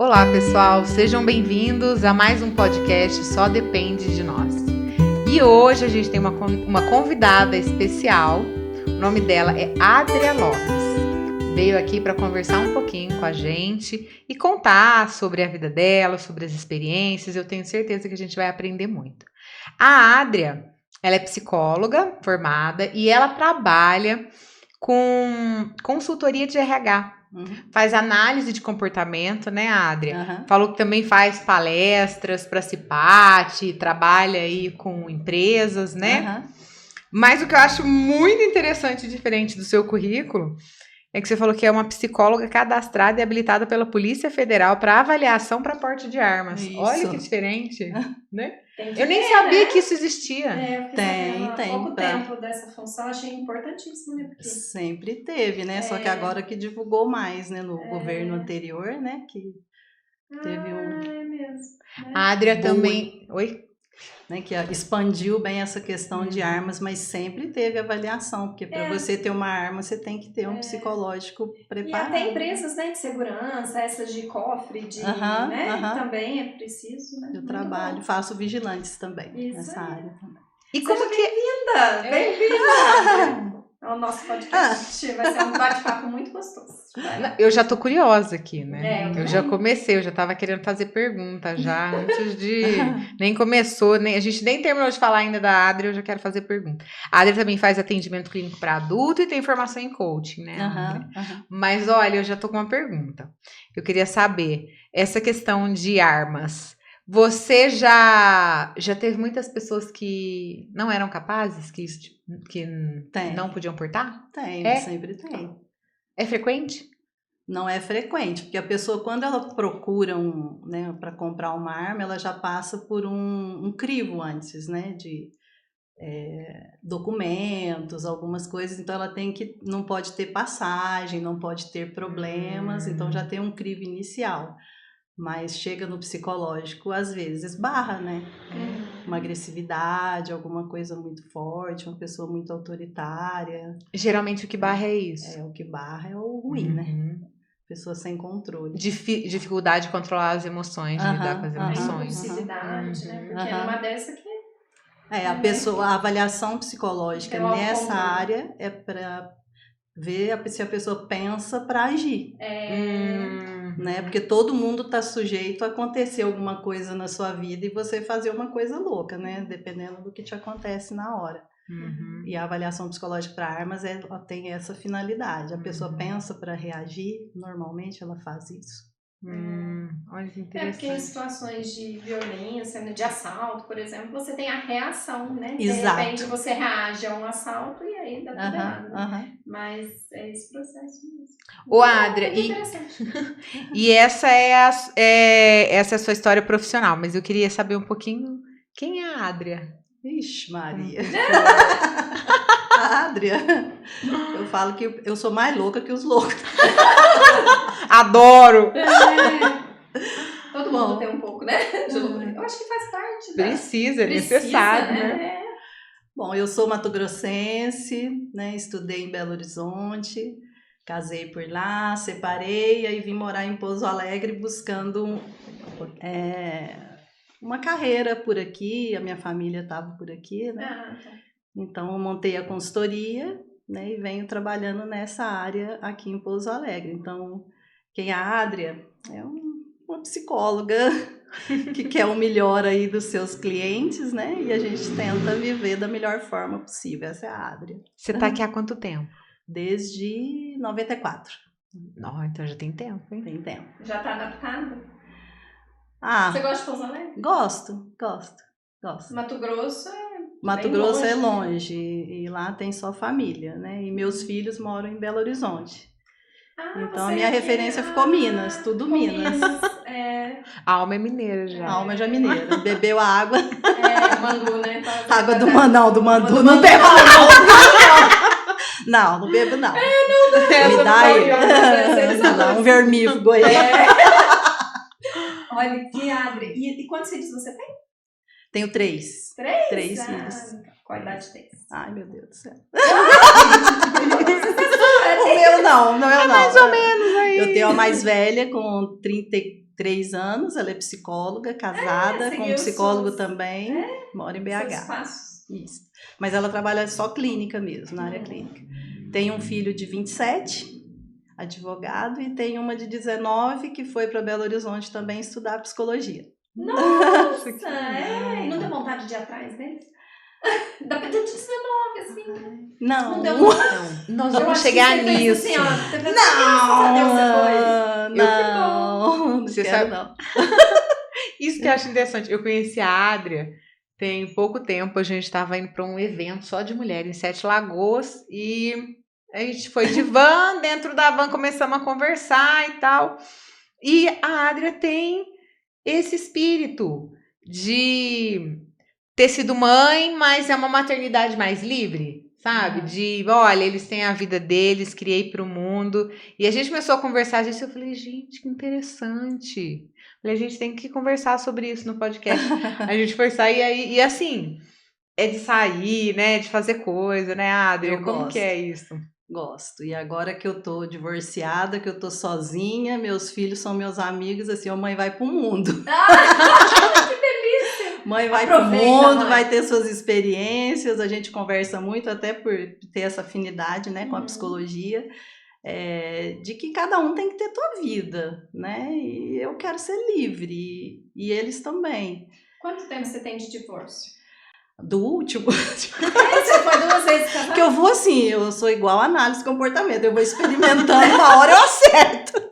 Olá, pessoal, sejam bem-vindos a mais um podcast Só Depende de Nós. E hoje a gente tem uma convidada especial, o nome dela é Adria Lopes. Veio aqui para conversar um pouquinho com a gente e contar sobre a vida dela, sobre as experiências. Eu tenho certeza que a gente vai aprender muito. A Adria, ela é psicóloga formada e ela trabalha com consultoria de RH. Faz análise de comportamento, né, Adria? Falou que também faz palestras para a CIPAT, trabalha aí com empresas, né? Mas o que eu acho muito interessante e diferente do seu currículo é que você falou que é uma psicóloga cadastrada e habilitada pela Polícia Federal para avaliação para porte de armas. Isso. Olha que diferente, né? Eu nem sabia que isso existia. Eu fiquei sabendo há pouco tempo dessa função, achei importantíssimo, né? Porque... Sempre teve, né? Só que agora que divulgou mais, né? No governo anterior, né? Que teve É mesmo. Né? A Adria também... Oi? Né, que expandiu bem essa questão de armas, mas sempre teve avaliação, porque para você ter uma arma, você tem que ter um psicológico preparado. E até empresas, né, de segurança, essas de cofre, também é preciso, né? Eu trabalho, faço vigilantes também nessa área também. E como que... Bem-vinda! O nosso podcast vai ser um bate-papo muito gostoso. Eu já tô curiosa aqui, né? Eu já comecei, eu já tava querendo fazer pergunta já, antes de... nem começou, a gente nem terminou de falar ainda da Adria, eu já quero fazer pergunta. A Adria também faz atendimento clínico para adulto e tem formação em coaching, né? Mas olha, eu já tô com uma pergunta. Eu queria saber, essa questão de armas... Você já teve muitas pessoas que não eram capazes, que não podiam portar? Sempre tem. É frequente? Não é frequente, porque a pessoa, quando ela procura para comprar uma arma, ela já passa por um crivo antes, né, de documentos, algumas coisas, então ela não pode ter passagem, não pode ter problemas, então já tem um crivo inicial. Mas chega no psicológico, às vezes barra, né? Uma agressividade, alguma coisa muito forte, uma pessoa muito autoritária. Geralmente o que barra é isso. O que barra é o ruim, né? Pessoa sem controle. Dificuldade de controlar as emoções, de lidar com as emoções. Impulsividade, né? Porque numa dessa que... a avaliação psicológica nessa área é para ver se a pessoa pensa para agir. Né? Porque todo mundo está sujeito a acontecer alguma coisa na sua vida e você fazer uma coisa louca, né? Dependendo do que te acontece na hora. E a avaliação psicológica para armas ela tem essa finalidade. A pessoa pensa para reagir, normalmente ela faz isso. Olha que interessante. Porque em situações de violência, de assalto, por exemplo, você tem a reação, né? Exato. De repente você reage a um assalto e aí dá tudo errado. Mas é esse processo mesmo. Ô, Adria, e essa é a sua história profissional, mas eu queria saber um pouquinho quem é a Adria? Ixi, Maria. A Adria, eu falo que eu sou mais louca que os loucos. Adoro! Todo mundo tem um pouco, né? Eu acho que faz parte. Precisa, é necessário, né? Bom, eu sou mato-grossense, né? Estudei em Belo Horizonte, casei por lá, separei, aí vim morar em Pouso Alegre buscando uma carreira por aqui, a minha família estava por aqui, né? Então eu montei a consultoria, né? E venho trabalhando nessa área aqui em Pouso Alegre. Então, quem é a Adria? É uma psicóloga que quer o melhor aí dos seus clientes, né? E a gente tenta viver da melhor forma possível. Essa é a Adria. Você tá aqui há quanto tempo? Desde 94. Não, então já tem tempo, hein? Tem tempo. Já tá adaptado? Você gosta de Pouso Alegre? Gosto. Mato Grosso é longe e lá tem só família, né? E meus filhos moram em Belo Horizonte. Então a minha referência ficou Minas, tudo Minas. A alma é mineira já. A alma já é mineira. Bebeu a água. Mandu, né? Água do Mandu. Não bebo não. Não bebo não. Me dá aí. Um vermífugo goiano. Olha que Adria. E quantos filhos você tem? Tenho 3. 3? 3 filhos. Qual a idade tem? Ai, meu Deus do céu. O meu não. Mais ou menos aí. Eu tenho a mais velha com 3 anos, ela é psicóloga, casada, com um psicólogo também, mora em BH. Isso. Mas ela trabalha só clínica mesmo, na área clínica. Tem um filho de 27, advogado, e tem uma de 19 que foi para Belo Horizonte também estudar psicologia. Nossa, E não deu vontade de ir atrás deles? Dá pra ter 19, assim. Não deu vontade. Nós vamos chegar nisso. Assim, ó, não Você quero, sabe? não. Isso que eu acho interessante. Eu conheci a Adria tem pouco tempo. A gente estava indo para um evento só de mulher em Sete Lagoas e a gente foi de van. Dentro da van começamos a conversar e tal. E a Adria tem esse espírito de ter sido mãe, mas é uma maternidade mais livre, sabe? De, olha, eles têm a vida deles, criei para o mundo. E a gente começou a conversar disso, eu falei, gente, que interessante. A gente tem que conversar sobre isso no podcast. A gente foi sair aí, e assim, é de sair, né? De fazer coisa, né, Adria? Como que é isso? Gosto. E agora que eu tô divorciada, que eu tô sozinha, meus filhos são meus amigos, assim, a mãe vai pro mundo. Que delícia! Mãe vai pro mundo, vai ter suas experiências, a gente conversa muito, até por ter essa afinidade, né, com a psicologia, de que cada um tem que ter tua vida, né, e eu quero ser livre, e eles também. Quanto tempo você tem de divórcio? Do último. Você foi 2 vezes casada? Que eu vou assim, eu sou igual a análise de comportamento, eu vou experimentando, uma hora eu acerto.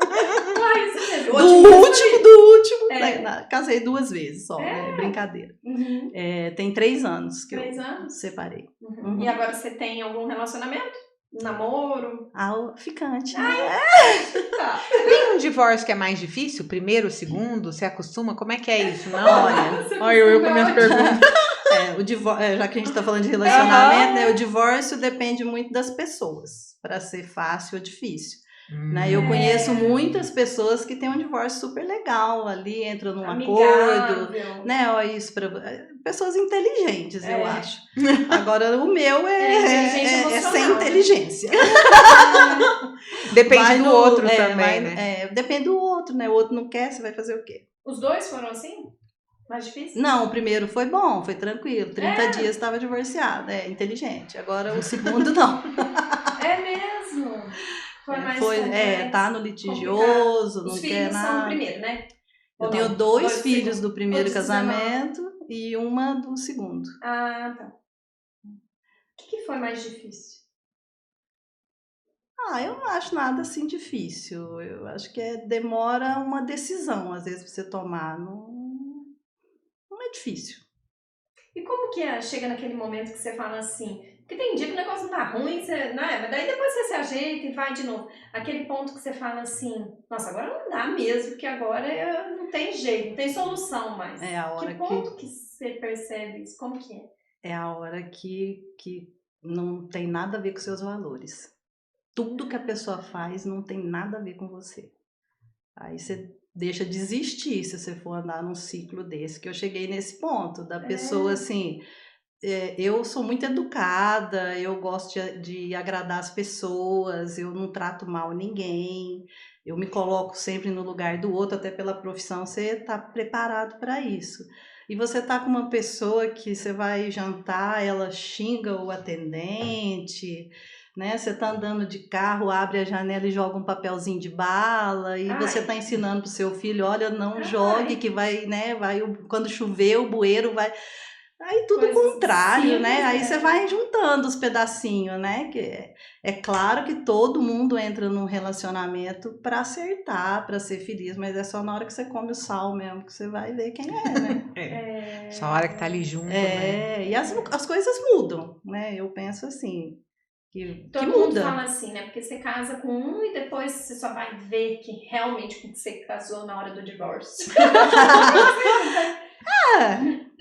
Do último, casei 2 vezes só, brincadeira. Tem 3 anos que 3 eu anos? separei. E agora você tem algum relacionamento? Namoro? Ficante. Tem um divórcio que é mais difícil? Primeiro, segundo? Você acostuma? Como é que é isso? Não, olha eu com a minha pergunta. Já que a gente está falando de relacionamento, né, o divórcio depende muito das pessoas, para ser fácil ou difícil. Né? Eu conheço muitas pessoas que têm um divórcio super legal, ali entram num acordo, né? Olha isso para pessoas inteligentes, eu acho. Agora o meu é sem inteligência. Depende do outro também, né? Depende do outro, né? O outro não quer, você vai fazer o quê? Os dois foram assim? Mais difícil? Não, o primeiro foi bom, foi tranquilo. 30 dias estava divorciada, inteligente. Agora o segundo não. É mesmo? Tá no litigioso, não quer nada. Os filhos são o primeiro, né? Eu tenho 2 filhos do primeiro casamento e uma do segundo. Ah, tá. O que foi mais difícil? Eu não acho nada assim difícil. Eu acho que demora uma decisão, às vezes, pra você tomar. Não é difícil. E como que chega naquele momento que você fala assim... Porque tem dia que o negócio não tá ruim, mas daí depois você se ajeita e vai de novo. Aquele ponto que você fala assim, nossa, agora não dá mesmo, porque agora não tem jeito, não tem solução mais. É a hora que ponto que você percebe isso? Como que é? É a hora que não tem nada a ver com seus valores. Tudo que a pessoa faz não tem nada a ver com você. Aí você deixa de existir se você for andar num ciclo desse, que eu cheguei nesse ponto, da pessoa assim... eu sou muito educada, eu gosto de agradar as pessoas, eu não trato mal ninguém, eu me coloco sempre no lugar do outro, até pela profissão, você está preparado para isso. E você tá com uma pessoa que você vai jantar, ela xinga o atendente, né? Você tá andando de carro, abre a janela e joga um papelzinho de bala, e você tá ensinando pro seu filho, olha, não jogue, que vai, né? Quando chover, o bueiro vai... Aí tudo contrário, né? Aí você vai juntando os pedacinhos, né? Que é claro que todo mundo entra num relacionamento para acertar, para ser feliz, mas é só na hora que você come o sal mesmo que você vai ver quem né? Só a hora que tá ali junto, né? E as coisas mudam, né? Eu penso assim, que todo muda. Mundo fala assim, né? Porque você casa com um e depois você só vai ver que realmente com que você casou na hora do divórcio.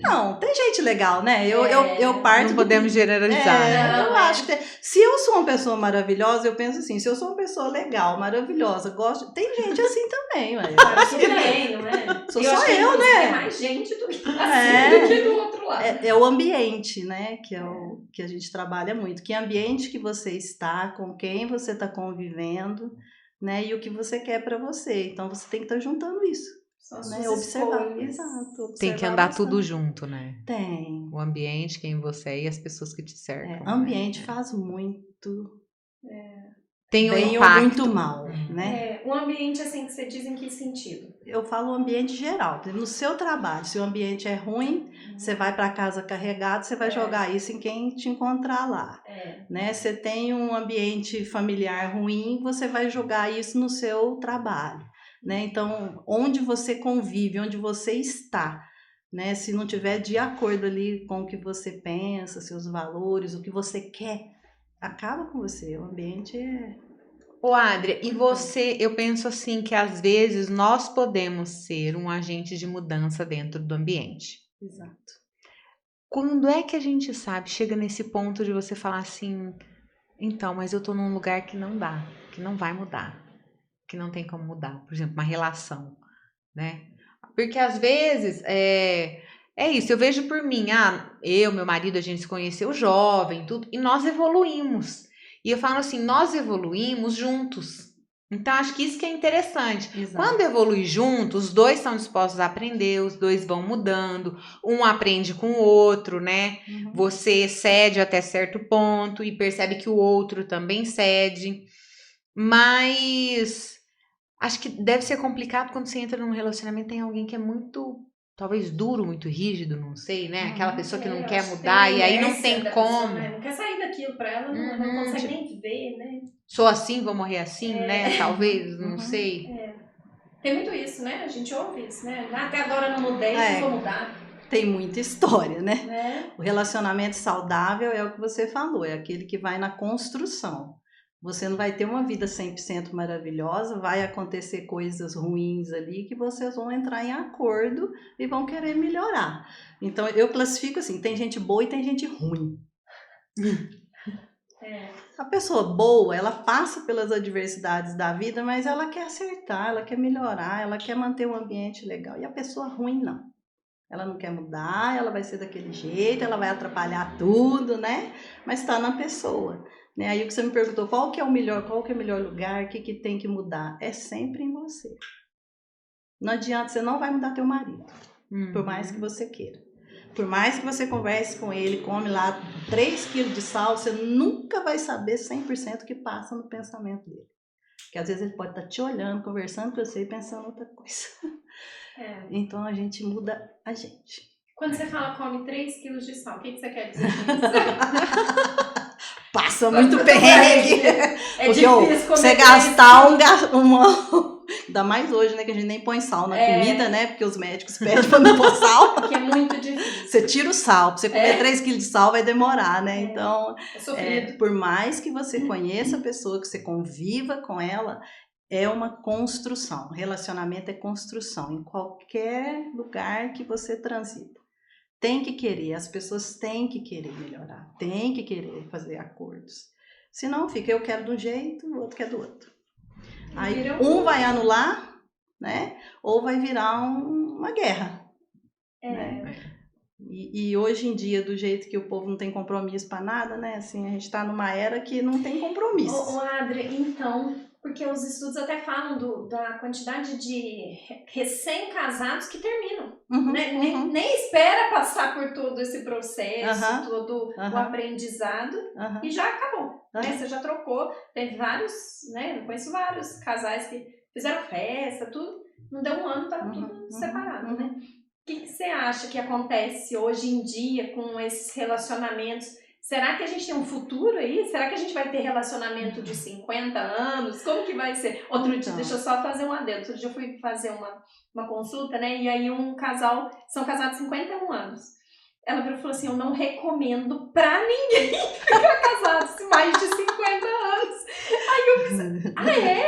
Não, tem gente legal, né? Eu parto. Não podemos generalizar. Né? Eu acho que se eu sou uma pessoa maravilhosa, eu penso assim, se eu sou uma pessoa legal, maravilhosa, gosto. Tem gente assim também, ué. Acho que tem, não é? Sou só eu, né? Tem mais gente do que assim, do que do outro lado. É o ambiente, né? Que é o que a gente trabalha muito. Que ambiente que você está, com quem você está convivendo, né? E o que você quer para você. Então você tem que estar juntando isso. né? Observar. Exato. Observar tem que andar bastante. tudo junto, né? Tem. O ambiente, quem você é e as pessoas que te cercam. Ambiente faz muito tem bem impacto. ou muito mal, né? O ambiente, assim, que você diz em que sentido? Eu falo o ambiente geral. No seu trabalho, se o ambiente é ruim, você vai para casa carregado, você vai jogar isso em quem te encontrar lá. Né? Você tem um ambiente familiar ruim, você vai jogar isso no seu trabalho. Né? Então, onde você convive, onde você está, né? Se não tiver de acordo ali com o que você pensa, seus valores, o que você quer, acaba com você. O ambiente Ô, Adria, e você, eu penso assim que às vezes nós podemos ser um agente de mudança dentro do ambiente. Exato. Quando é que a gente sabe, chega nesse ponto de você falar assim, então, mas eu tô num lugar que não dá, que não vai mudar, que não tem como mudar. Por exemplo, uma relação, né? Porque às vezes, é isso, eu vejo por mim, meu marido, a gente se conheceu jovem, tudo, e nós evoluímos. E eu falo assim, nós evoluímos juntos. Então, acho que isso que é interessante. Exato. Quando evolui junto, os dois são dispostos a aprender, os dois vão mudando, um aprende com o outro, né? Você cede até certo ponto e percebe que o outro também cede. Mas acho que deve ser complicado quando você entra num relacionamento, tem alguém que é muito, talvez duro, muito rígido, não sei, né? Aquela pessoa que não quer mudar e aí não tem como. Pessoa, né? Não quer sair daquilo pra ela, não consegue nem ver, né? Sou assim, vou morrer assim, né? Talvez, não sei. Tem muito isso, né? A gente ouve isso, né? Até agora não mudei, não vou mudar. Tem muita história, né? O relacionamento saudável é o que você falou, é aquele que vai na construção. Você não vai ter uma vida 100% maravilhosa, vai acontecer coisas ruins ali que vocês vão entrar em acordo e vão querer melhorar. Então, eu classifico assim, tem gente boa e tem gente ruim. A pessoa boa, ela passa pelas adversidades da vida, mas ela quer acertar, ela quer melhorar, ela quer manter um ambiente legal. E a pessoa ruim, não. Ela não quer mudar, ela vai ser daquele jeito, ela vai atrapalhar tudo, né? Mas está na pessoa. Né? Aí o que você me perguntou, qual que é o melhor lugar, o que tem que mudar? É sempre em você. Não adianta, você não vai mudar teu marido, por mais que você queira. Por mais que você converse com ele, come lá 3 quilos de sal, você nunca vai saber 100% o que passa no pensamento dele. Porque às vezes ele pode estar te olhando, conversando com você e pensando outra coisa. Então a gente muda a gente. Quando você fala come 3 quilos de sal, o que você quer dizer com isso? Passa muito perrengue. É difícil você gastar ainda mais hoje, né? Que a gente nem põe sal na comida, né? Porque os médicos pedem pra não pôr sal. Porque é muito difícil. Você tira o sal. Pra você comer 3 quilos de sal vai demorar, né? Então, sofrido. Por mais que você conheça a pessoa, que você conviva com ela, é uma construção. Relacionamento é construção. Em qualquer lugar que você transita. Tem que querer, as pessoas têm que querer melhorar, têm que querer fazer acordos. Senão fica, eu quero de um jeito, o outro quer do outro. Aí um vai anular, né? Ou vai virar uma guerra. Né? E hoje em dia, do jeito que o povo não tem compromisso para nada, né? Assim, a gente está numa era que não tem compromisso. Ô, Adri, então, porque os estudos até falam da quantidade de recém-casados que terminam. Né? Nem espera passar por todo esse processo, todo o aprendizado e já acabou. Né? Você já trocou. Teve vários, né? Eu conheço vários casais que fizeram festa, tudo. Não deu um ano, estava tudo separado, né? O que você acha que acontece hoje em dia com esses relacionamentos? Será que a gente tem um futuro aí? Será que a gente vai ter relacionamento de 50 anos? Como que vai ser? Outro dia, deixa eu só fazer um adendo. Outro dia eu fui fazer uma consulta, né? E aí um casal, são casados 51 anos. Ela virou e falou assim, eu não recomendo pra ninguém ficar casado mais de 50 anos. Aí eu pensei,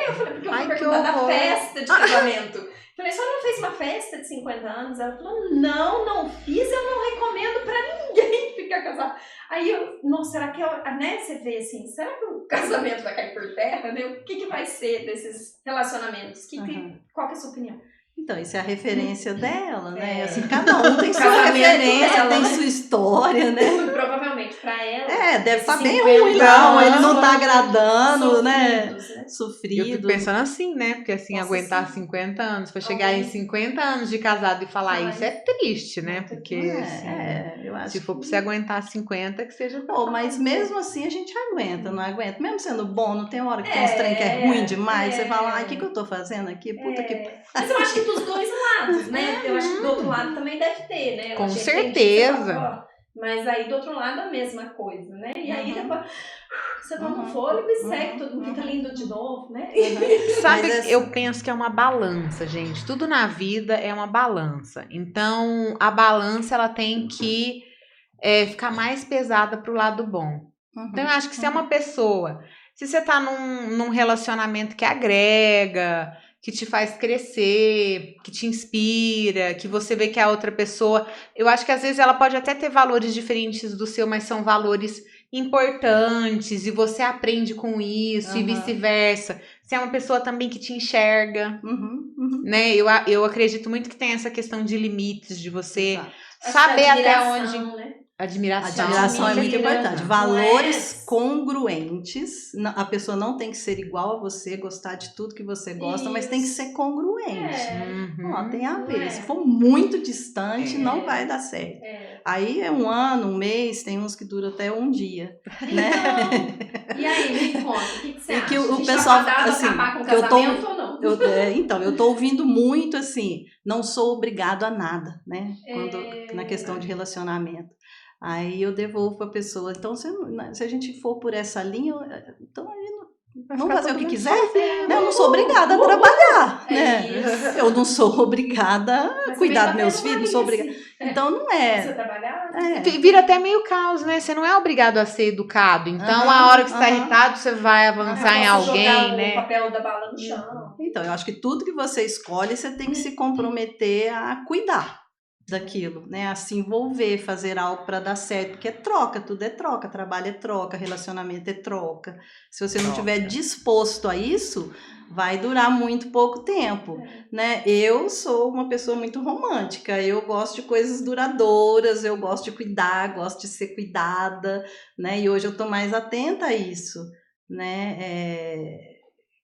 eu falei, porque eu fui perguntar da festa de casamento. Falei, a senhora não fez uma festa de 50 anos? Ela falou, não fiz, eu não recomendo pra ninguém ficar casado. Aí nossa, será que né, você vê assim, será que o casamento vai cair por terra? Né? O que vai ser desses relacionamentos? Qual que é a sua opinião? Então, isso é a referência dela, né? Assim, cada um tem sua referência, dela, tem sua história, né? Provavelmente, pra ela. Deve estar bem ruim, não. Ele não tá agradando, né? Sofrido. Eu fico pensando assim, né? Porque assim, Nossa, aguentar sim. 50 anos, pra chegar em 50 anos de casado e falar isso é triste, né? Porque assim, eu acho se for que... pra você aguentar 50, que seja pra falar. Mas mesmo assim a gente aguenta, não aguenta. Mesmo sendo bom, não tem hora que tem uns trem que é ruim demais, você fala, ai, o que eu tô fazendo aqui? Puta que... Mas eu acho que dos dois lados, né? Eu acho que do outro lado também deve ter, né? Com Gente, certeza. Mas aí do outro lado a mesma coisa, né? E aí depois você toma um Uhum. fôlego e segue, todo mundo fica lindo de novo, né? Sabe, Mas eu penso que é uma balança, gente. Tudo na vida é uma balança. Então, a balança ela tem que ficar mais pesada pro lado bom. Então, eu acho que se é uma pessoa, se você tá num relacionamento que agrega, que te faz crescer, que te inspira, que você vê que a outra pessoa, eu acho que às vezes ela pode até ter valores diferentes do seu, mas são valores importantes e você aprende com isso e vice-versa. Se é uma pessoa também que te enxerga, né? Eu acredito muito que tem essa questão de limites, de você saber até onde... Né? Admiração é muito importante. Valores congruentes. A pessoa não tem que ser igual a você, gostar de tudo que você gosta, mas tem que ser congruente. Tem a ver. Se for muito distante, não vai dar certo. Aí é 1 ano, 1 mês, tem uns que duram até 1 dia. Né? E aí, me conta, o que você acha? Que o pessoal, assim, acabar com o casamento ou não? Então, eu tô ouvindo muito assim, não sou obrigado a nada, né? Na questão de relacionamento. Aí eu devolvo para a pessoa. Então, se a gente for por essa linha, então vamos fazer o que quiser. Né? Eu não sou obrigada a trabalhar. Né? Eu não sou obrigada a cuidar dos meus filhos. Não sou obrigada. Então, não é. Você trabalhar? Vira até meio caos, né? Você não é obrigado a ser educado. Então, a hora que você está irritado, você vai avançar em alguém, jogar né? O papel da bala no chão. Então, eu acho que tudo que você escolhe, você tem que se comprometer a cuidar daquilo, né? A se envolver, fazer algo para dar certo, porque é troca, tudo é troca, trabalho é troca, relacionamento é troca. Se você não estiver disposto a isso, vai durar muito pouco tempo, né? Eu sou uma pessoa muito romântica, eu gosto de coisas duradouras, eu gosto de cuidar, gosto de ser cuidada, né? E hoje eu tô mais atenta a isso, né?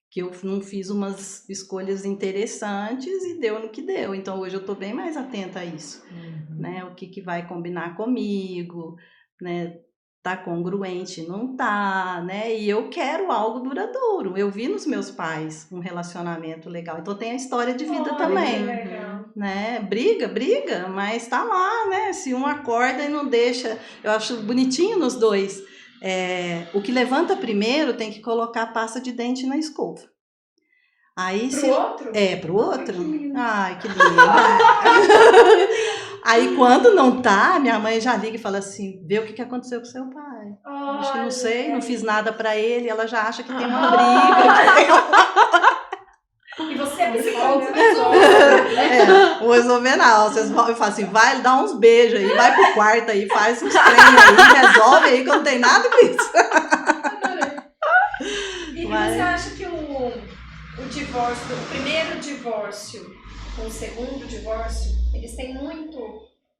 Que eu não fiz umas escolhas interessantes e deu no que deu. Então, hoje eu estou bem mais atenta a isso, né? O que vai combinar comigo, né? Tá congruente, não tá, né? E eu quero algo duradouro. Eu vi nos meus pais um relacionamento legal. Então, tem a história de vida também, né? Briga, mas tá lá, né? Se um acorda e não deixa... Eu acho bonitinho nos dois. O que levanta primeiro tem que colocar a pasta de dente na escova. Aí, pro outro? Pro outro. Ai, que lindo. Aí, quando não tá, minha mãe já liga e fala assim, vê o que aconteceu com seu pai. Acho que não sei, não fiz nada pra ele, ela já acha que tem uma briga. E você é psicóloga, vou resolver não. Vocês vão, eu falo assim, vai dar uns beijos aí, vai pro quarto aí, faz uns treinos aí, resolve aí que eu não tenho nada com isso. E você acha que o divórcio, o primeiro divórcio com o segundo divórcio, eles têm muito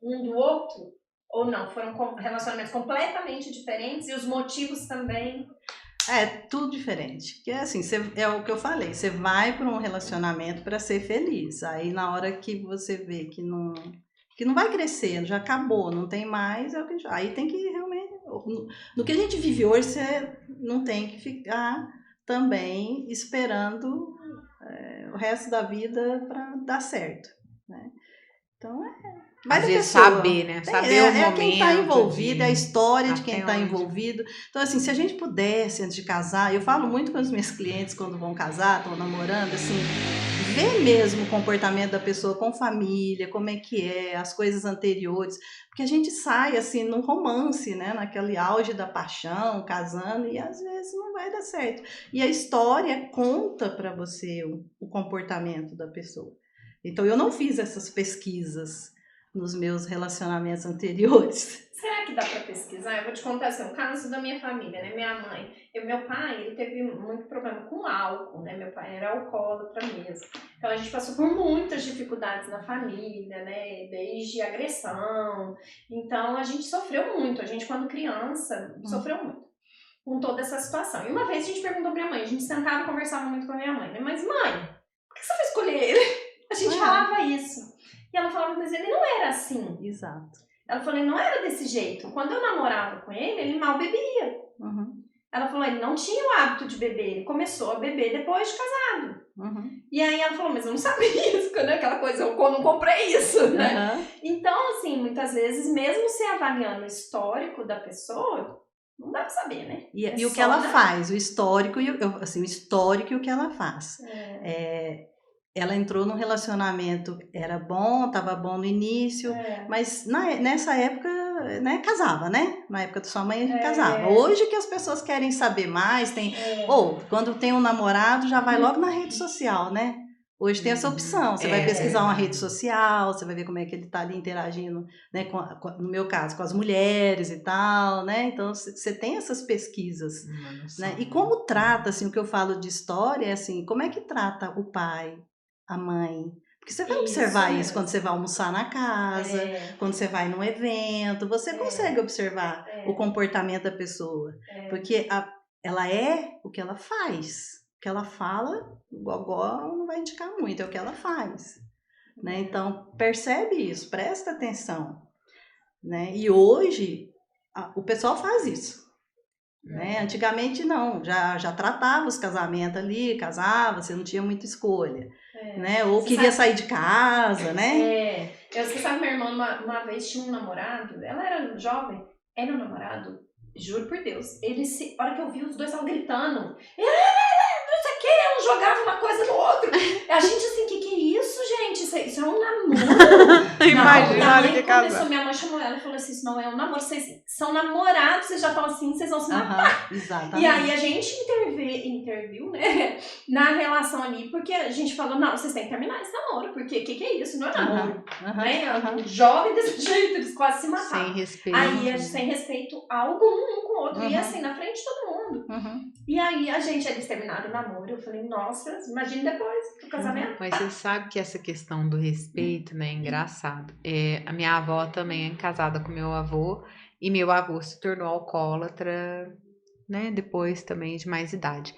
um do outro? Ou não? Foram relacionamentos completamente diferentes e os motivos também... Tudo diferente. Porque assim, é o que eu falei, você vai para um relacionamento para ser feliz. Aí na hora que você vê que não vai crescer, já acabou, não tem mais, aí tem que realmente... No que a gente vive hoje, você não tem que ficar também esperando o resto da vida para dar certo, né? Então às vezes saber, né? Saber o momento. Quem está envolvido, é a história de quem está envolvido. Então, assim, se a gente pudesse, antes de casar, eu falo muito com as minhas clientes quando vão casar, estão namorando, assim, ver mesmo o comportamento da pessoa com família, como é que é, as coisas anteriores, porque a gente sai, assim, num romance, né? Naquele auge da paixão, casando, e às vezes não vai dar certo. E a história conta para você o comportamento da pessoa. Então, eu não fiz essas pesquisas nos meus relacionamentos anteriores. Será que dá para pesquisar? Eu vou te contar assim, o caso da minha família, né? Minha mãe. Meu pai, ele teve muito problema com álcool, né? Meu pai era alcoólatra mesmo. Então, a gente passou por muitas dificuldades na família, né? Desde agressão. Então, a gente sofreu muito. A gente, quando criança, sofreu muito. com toda essa situação. E uma vez a gente perguntou pra minha mãe, a gente sentava e conversava muito com a minha mãe, né? Mas mãe, por que você vai escolher ele? A gente falava isso. E ela falava, mas ele não era assim. Exato. Ela falou, ele não era desse jeito. Quando eu namorava com ele mal bebia. Ela falou, ele não tinha o hábito de beber, ele começou a beber depois de casado. E aí ela falou, mas eu não sabia isso, né? Aquela coisa, eu não comprei isso, né? Então, assim, muitas vezes, mesmo se avaliando o histórico da pessoa, não dá pra saber, né? E o que ela faz, o histórico e o que ela faz. Ela entrou num relacionamento, era bom, estava bom no início, mas nessa época, né, casava, né? Na época da sua mãe, a gente casava. Hoje que as pessoas querem saber mais, quando tem um namorado, já vai logo na rede social, né? Hoje tem essa opção, você vai pesquisar uma rede social, você vai ver como é que ele está ali interagindo, né, no meu caso, com as mulheres e tal, né? Então, você tem essas pesquisas, né? E como trata, assim, o que eu falo de história, é assim, como é que trata o pai, a mãe? Porque você vai observar isso quando você vai almoçar na casa, quando você vai num evento, você consegue observar o comportamento da pessoa, porque ela é o que ela faz. O que ela fala, o gogó não vai indicar muito, é o que ela faz, né? Então, percebe isso, presta atenção, né? E hoje, o pessoal faz isso, né? Antigamente não, já tratava os casamentos ali, casava, você não tinha muita escolha, né? Ou você queria sair de casa, né? Você sabe, minha irmã uma vez tinha um namorado, ela era jovem, era um namorado, juro por Deus, a hora que eu vi, os dois estavam gritando, ela jogava uma coisa no outro. A gente assim, que é isso, gente? Isso é um namoro. Imagina que começou, minha mãe chamou ela e falou assim, isso não é um namoro, vocês são namorados, vocês já estão assim, vocês vão se matar. Exatamente. E aí a gente interviu, né, na relação ali, porque a gente falou, não, vocês têm que terminar esse namoro, porque que é isso? Não é namoro. Né? Jovem desse jeito, eles quase se mataram. Sem respeito. Aí, sem respeito algum um com o outro, e assim, na frente de todo mundo. E aí, eles terminaram o namoro, eu falei, nossa, imagina depois do casamento. Mas você sabe que essa questão do respeito, né, é engraçado. A minha avó também é casada com meu avô, e meu avô se tornou alcoólatra, né, depois também de mais idade.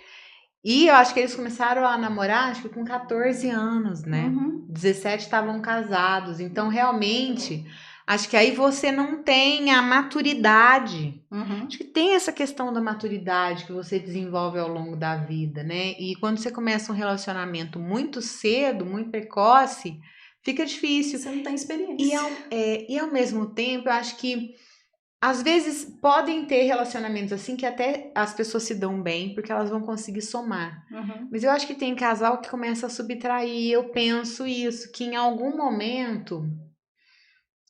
E eu acho que eles começaram a namorar, acho que com 14 anos, né? 17 estavam casados, então realmente... Acho que aí você não tem a maturidade. Acho que tem essa questão da maturidade que você desenvolve ao longo da vida, né? E quando você começa um relacionamento muito cedo, muito precoce, fica difícil. Você não tem experiência. E ao mesmo tempo, eu acho que às vezes podem ter relacionamentos assim que até as pessoas se dão bem, porque elas vão conseguir somar. Mas eu acho que tem casal que começa a subtrair. Eu penso isso, que em algum momento...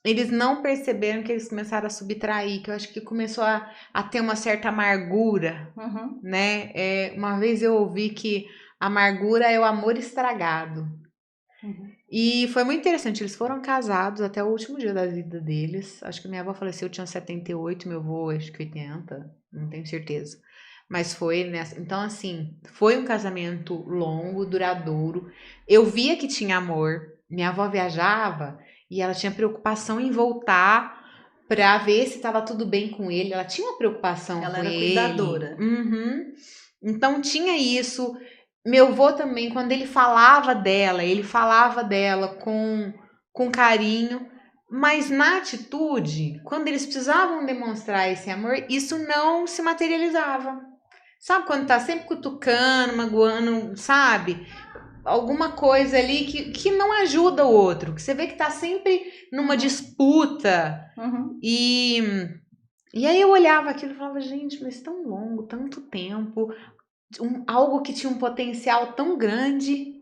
Eles não perceberam que eles começaram a subtrair, que eu acho que começou a ter uma certa amargura, né? Uma vez eu ouvi que a amargura é o amor estragado. E foi muito interessante, eles foram casados até o último dia da vida deles. Acho que minha avó faleceu, eu tinha 78, meu avô acho que 80, não tenho certeza. Mas foi nessa. Então, assim, foi um casamento longo, duradouro. Eu via que tinha amor. Minha avó viajava... E ela tinha preocupação em voltar pra ver se estava tudo bem com ele. Ela tinha uma preocupação com ele. Ela era cuidadora. Então tinha isso. Meu avô também, quando ele falava dela com carinho. Mas na atitude, quando eles precisavam demonstrar esse amor, isso não se materializava. Sabe quando tá sempre cutucando, magoando, sabe? Alguma coisa ali que não ajuda o outro, que você vê que tá sempre numa disputa. E aí eu olhava aquilo e falava, gente, mas tão longo, tanto tempo, algo que tinha um potencial tão grande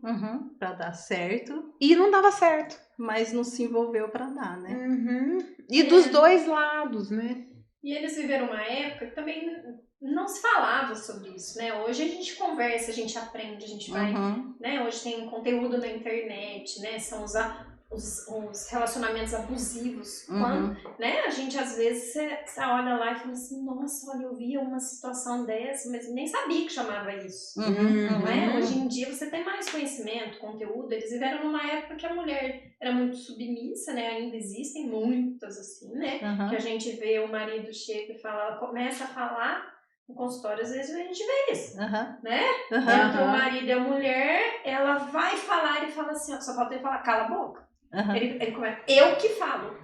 para dar certo. E não dava certo. Mas não se envolveu para dar, né? E dos dois lados, né? E eles viveram uma época que também não se falava sobre isso, né? Hoje a gente conversa, a gente aprende, a gente vai, né? Hoje tem um conteúdo na internet, né? São os relacionamentos abusivos. Quando, né? A gente às vezes você olha lá e fala assim, nossa, olha, eu via uma situação dessa, mas nem sabia que chamava isso. Não é? Hoje em dia você tem mais conhecimento, conteúdo. Eles viveram numa época que a mulher era muito submissa, né? Ainda existem muitas assim, né? Que a gente vê o marido chega e fala, começa a falar, No consultório, às vezes, a gente vê isso, né? Uhum. Entre o marido e a mulher, ela vai falar, ele fala assim, ó, só falta ele falar, cala a boca. Ele começa, eu que falo.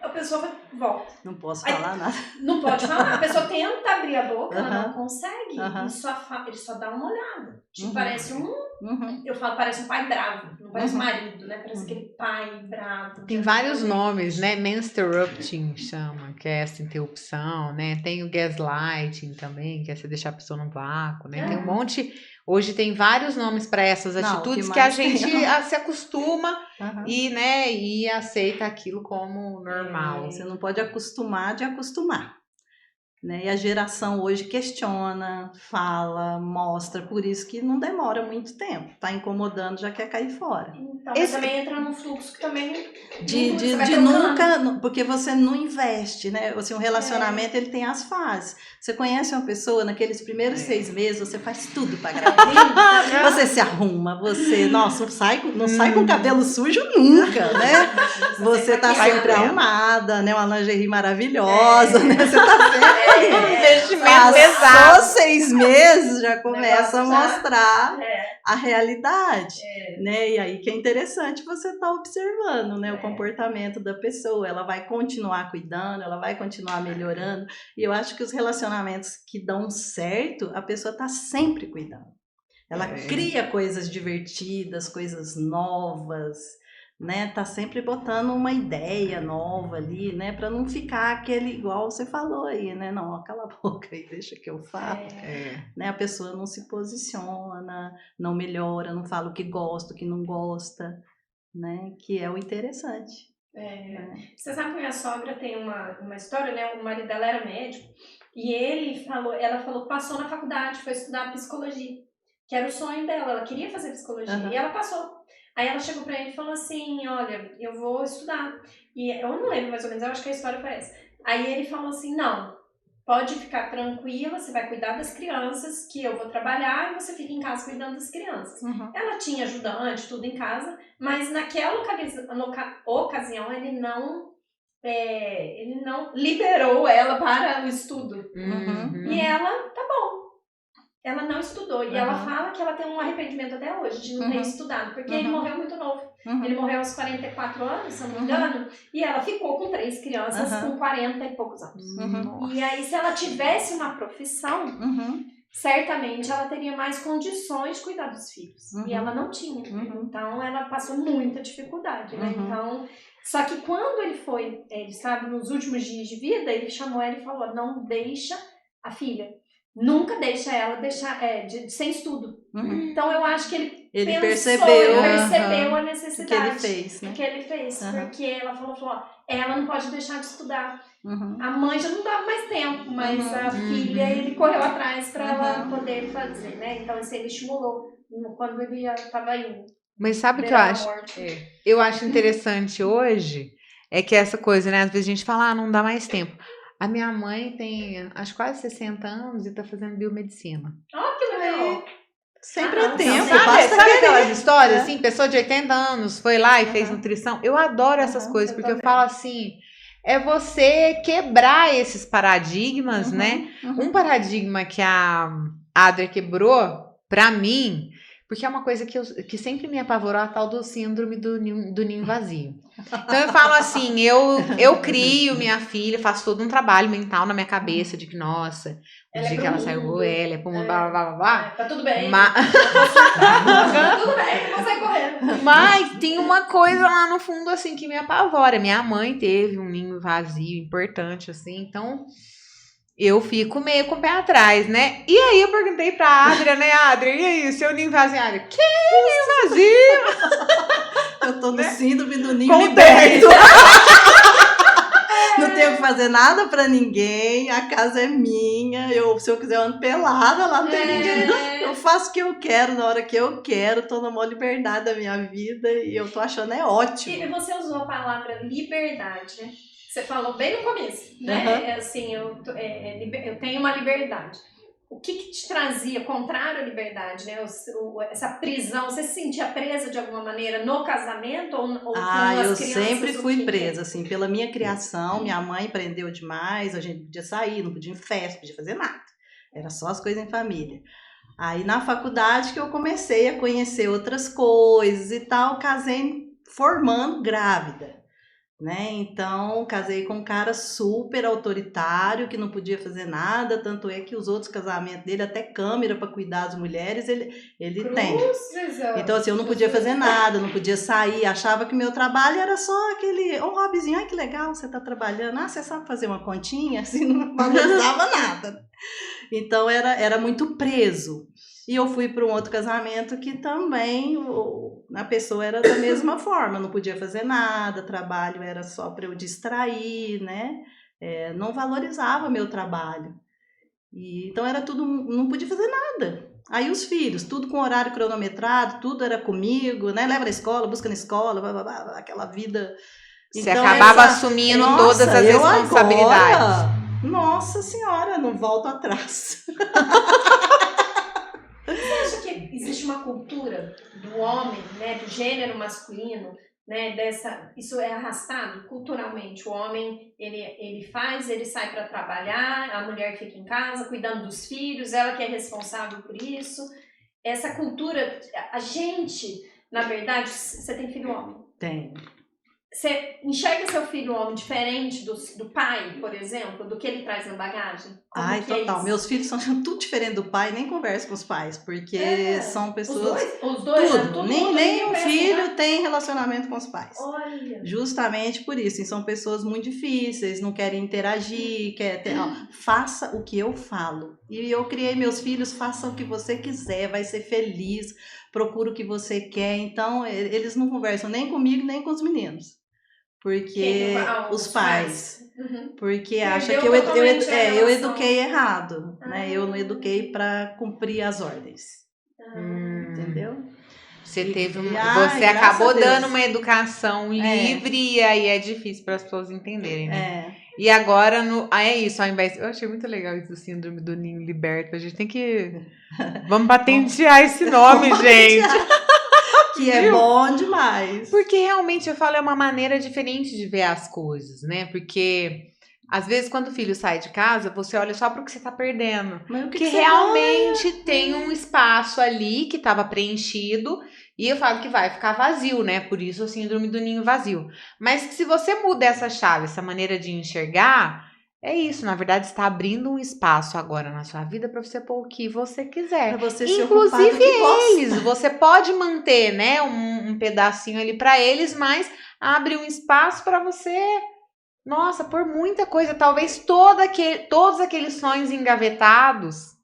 A pessoa volta. Não posso falar nada. Não pode falar. A pessoa tenta abrir a boca, ela não consegue. Ele só dá uma olhada. Tipo, parece eu falo, parece um pai bravo. Não parece um marido, né? Parece aquele pai bravo. Tem vários nomes, né? Menstruating chama, que é essa interrupção, né? Tem o gaslighting também, que é você deixar a pessoa no vácuo, né? Tem um monte... Hoje tem vários nomes para essas atitudes que a gente se acostuma e aceita aquilo como normal. Você não pode acostumar de acostumar. Né? E a geração hoje questiona, fala, mostra, por isso que não demora muito tempo. Tá incomodando, já quer cair fora. Então, mas também entra num fluxo que também... De nunca... Porque você não investe, né? Assim, um relacionamento, ele tem as fases. Você conhece uma pessoa, naqueles primeiros 6 meses, você faz tudo pra agradar. Você se arruma, você... Nossa, não sai com o cabelo sujo nunca, né? Você tá sempre arrumada, né? Uma lingerie maravilhosa, né? Você tá sempre... Investimento pesado. Passou 6 meses, já começa a mostrar a realidade, né? E aí que é interessante você estar observando, né? O comportamento da pessoa. Ela vai continuar cuidando, ela vai continuar melhorando. E eu acho que os relacionamentos que dão certo, a pessoa está sempre cuidando. Ela cria coisas divertidas, coisas novas, né, tá sempre botando uma ideia nova ali, né, para não ficar aquele igual você falou aí, né, não, cala a boca aí, deixa que eu falo, né, a pessoa não se posiciona, não melhora, não fala o que gosta, o que não gosta, né, que é o interessante. Você sabe que minha sogra tem uma história, né, o marido dela era médico, e ela falou, passou na faculdade, foi estudar psicologia, que era o sonho dela, ela queria fazer psicologia, e ela passou. Aí ela chegou pra ele e falou assim, olha, eu vou estudar. E eu não lembro mais ou menos, eu acho que a história foi essa. Aí ele falou assim, não, pode ficar tranquila, você vai cuidar das crianças, que eu vou trabalhar e você fica em casa cuidando das crianças. Ela tinha ajudante, tudo em casa, mas naquela ocasião ele não liberou ela para o estudo. E ela, tá bom. Ela não estudou. E ela fala que ela tem um arrependimento até hoje de não ter estudado. Porque ele morreu muito novo. Ele morreu aos 44 anos, se não me engano. E ela ficou com 3 crianças com 40 e poucos anos. E aí, se ela tivesse uma profissão, certamente ela teria mais condições de cuidar dos filhos. E ela não tinha. Então, ela passou muita dificuldade. Né? Então, só que quando ele estava nos últimos dias de vida, ele chamou ela e falou, não deixa a filha. Nunca deixa ela sem estudo. Então eu acho que ele percebeu a necessidade que ele fez, né? Que ele fez, porque ela falou, ela não pode deixar de estudar. A mãe já não dava mais tempo, mas a filha ele correu atrás para ela poder fazer, né? Então isso ele estimulou quando ele já estava indo. Mas sabe o que eu acho? Eu acho interessante hoje é que essa coisa, né? Às vezes a gente fala, não dá mais tempo. A minha mãe tem, acho, quase 60 anos e tá fazendo biomedicina. Que legal! Sempre é tempo. Sabe aquelas histórias, assim, pessoa de 80 anos foi lá e fez nutrição? Eu adoro essas coisas, porque eu falo assim, é você quebrar esses paradigmas, né? Um paradigma que a Adria quebrou, pra mim, porque é uma coisa que sempre me apavorou, a tal do síndrome do ninho vazio. Então eu falo assim, eu crio minha filha, faço todo um trabalho mental na minha cabeça de que, nossa, o dia que ela saiu, ela é pro mundo, blá, blá, blá, blá. Tá tudo bem. Tá tudo bem, não sai correndo. Mas tem uma coisa lá no fundo, assim, que me apavora. Minha mãe teve um ninho vazio importante, assim, então... Eu fico meio com o pé atrás, né? E aí eu perguntei pra Adria, né? Adria, e aí, seu ninho vazio? Adria, que ninho vazio? Eu tô no síndrome do ninho liberto. Não tenho que fazer nada pra ninguém, a casa é minha, se eu quiser eu ando pelada, lá não tem ninguém. Eu faço o que eu quero, na hora que eu quero, tô na maior liberdade da minha vida e eu tô achando ótimo. E você usou a palavra liberdade, né? Você falou bem no começo, né? Assim, eu tenho uma liberdade. O que te trazia contrário à liberdade, né? Essa prisão, você se sentia presa de alguma maneira no casamento ou com as eu crianças? sempre fui presa, assim, pela minha criação. Minha mãe prendeu demais, a gente não podia sair, não podia ir em festa, não podia fazer nada. Era só as coisas em família. Aí na faculdade que eu comecei a conhecer outras coisas e tal, casei formando grávida, né? Então casei com um cara super autoritário que não podia fazer nada, tanto é que os outros casamentos dele, até câmera para cuidar das mulheres, ele tem. Então assim, eu não podia fazer nada, não podia sair, achava que meu trabalho era só aquele hobbyzinho, ai que legal, você tá trabalhando, você sabe fazer uma continha, assim, não valorizava nada. Então era muito preso. E eu fui para um outro casamento que também a pessoa era da mesma forma, não podia fazer nada, trabalho era só para eu distrair, né? Não valorizava meu trabalho. Então era tudo, não podia fazer nada. Aí os filhos, tudo com horário cronometrado, tudo era comigo, né? Leva na escola, busca na escola, blá, blá, blá, aquela vida. Você então, acabava assumindo todas as responsabilidades. Agora, nossa senhora, não volto atrás. Você acha que existe uma cultura do homem, né, do gênero masculino, né, isso é arrastado culturalmente? O homem, ele sai para trabalhar, a mulher fica em casa cuidando dos filhos, ela que é responsável por isso. Essa cultura, a gente, na verdade, você tem filho homem? Tenho. Você enxerga seu filho homem diferente do pai, por exemplo, do que ele traz na bagagem? Ai, total. Meus filhos são tudo diferente do pai, nem converso com os pais, porque são pessoas... Os dois tudo. Nem o filho tem relacionamento com os pais. Olha. Justamente por isso. E são pessoas muito difíceis, não querem interagir, faça o que eu falo. E eu criei meus filhos, faça o que você quiser, vai ser feliz, procura o que você quer. Então, eles não conversam nem comigo, nem com os meninos. Porque os pais. Uhum. Porque acha que eu eduquei errado, né? Eu não eduquei para cumprir as ordens. Entendeu? Você acabou dando uma educação livre e aí é difícil para as pessoas entenderem, né? E agora é isso, ao invés, eu achei muito legal isso do síndrome do ninho liberto. A gente tem que vamos patentear esse nome, gente. Que é bom demais. Porque realmente, eu falo, é uma maneira diferente de ver as coisas, né? Porque, às vezes, quando o filho sai de casa, você olha só para o que você está perdendo. Porque realmente tem um espaço ali que estava preenchido e eu falo que vai ficar vazio, né? Por isso, o síndrome do ninho vazio. Mas se você muda essa chave, essa maneira de enxergar... É isso, na verdade, está abrindo um espaço agora na sua vida para você pôr o que você quiser. Pra você inclusive eles, você pode manter, né, um pedacinho ali para eles, mas abre um espaço para você, nossa, por muita coisa, talvez todos aqueles sonhos engavetados,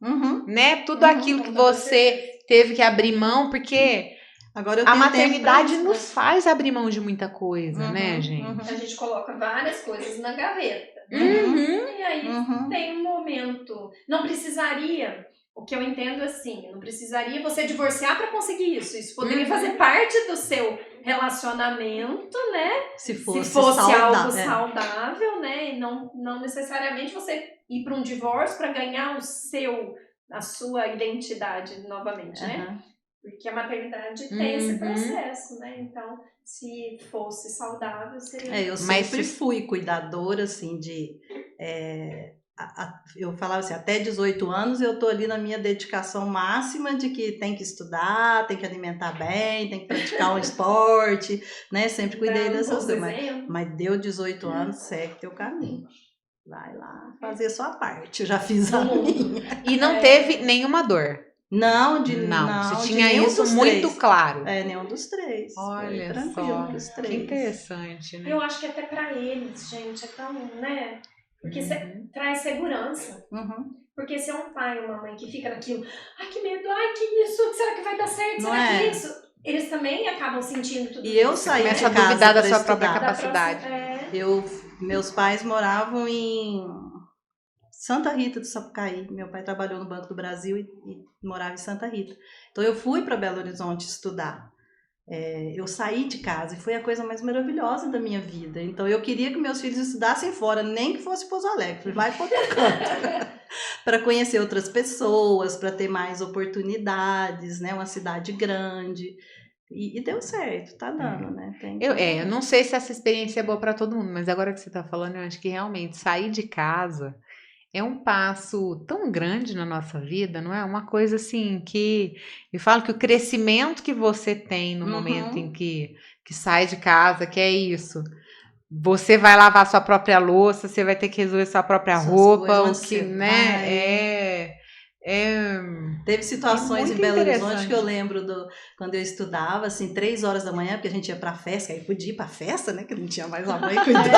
né, tudo aquilo que você teve que abrir mão, porque agora a maternidade nos faz abrir mão de muita coisa, né, gente? A gente coloca várias coisas na gaveta. E aí tem um momento. Não precisaria, o que eu entendo assim, não precisaria você divorciar para conseguir isso. Isso poderia fazer parte do seu relacionamento, né? Se fosse algo saudável, né? E não necessariamente você ir para um divórcio para ganhar a sua identidade novamente, né? Porque a maternidade tem esse processo, né? Então, se fosse saudável, seria... Eu sempre fui cuidadora, assim, eu falava assim, até 18 anos eu tô ali na minha dedicação máxima de que tem que estudar, tem que alimentar bem, tem que praticar um esporte, né? Sempre cuidei dessas coisas. Mas deu 18 anos, segue teu caminho. Vai lá fazer sua parte. Eu já fiz a minha. E não teve nenhuma dor? Não, você tinha isso muito claro. Nenhum dos três. Olha só, que interessante, né? Eu acho que até pra eles, gente, é tão, né? Porque traz segurança. Porque se é um pai ou uma mãe que fica naquilo, ai que medo, ai que isso, será que vai dar certo, será que isso? Eles também acabam sentindo tudo isso. E eu saí de casa a duvidar da sua própria capacidade. Meus pais moravam em Santa Rita do Sapucaí. Meu pai trabalhou no Banco do Brasil e morava em Santa Rita. Então eu fui para Belo Horizonte estudar. Eu saí de casa e foi a coisa mais maravilhosa da minha vida. Então eu queria que meus filhos estudassem fora, nem que fosse Pouso Alegre, vai para outro canto, para conhecer outras pessoas, para ter mais oportunidades, né? Uma cidade grande. E deu certo, tá dando, né? Eu não sei se essa experiência é boa para todo mundo, mas agora que você tá falando, eu acho que realmente sair de casa é um passo tão grande na nossa vida, não é? Uma coisa assim que... Eu falo que o crescimento que você tem no momento em que sai de casa, que é isso. Você vai lavar sua própria louça, você vai ter que resolver sua própria roupa, o que, né? Teve situações em Belo Horizonte que eu lembro quando eu estudava, assim, 3 horas da manhã, porque a gente ia pra festa, aí podia ir pra festa, né? Que não tinha mais a mãe cuidando.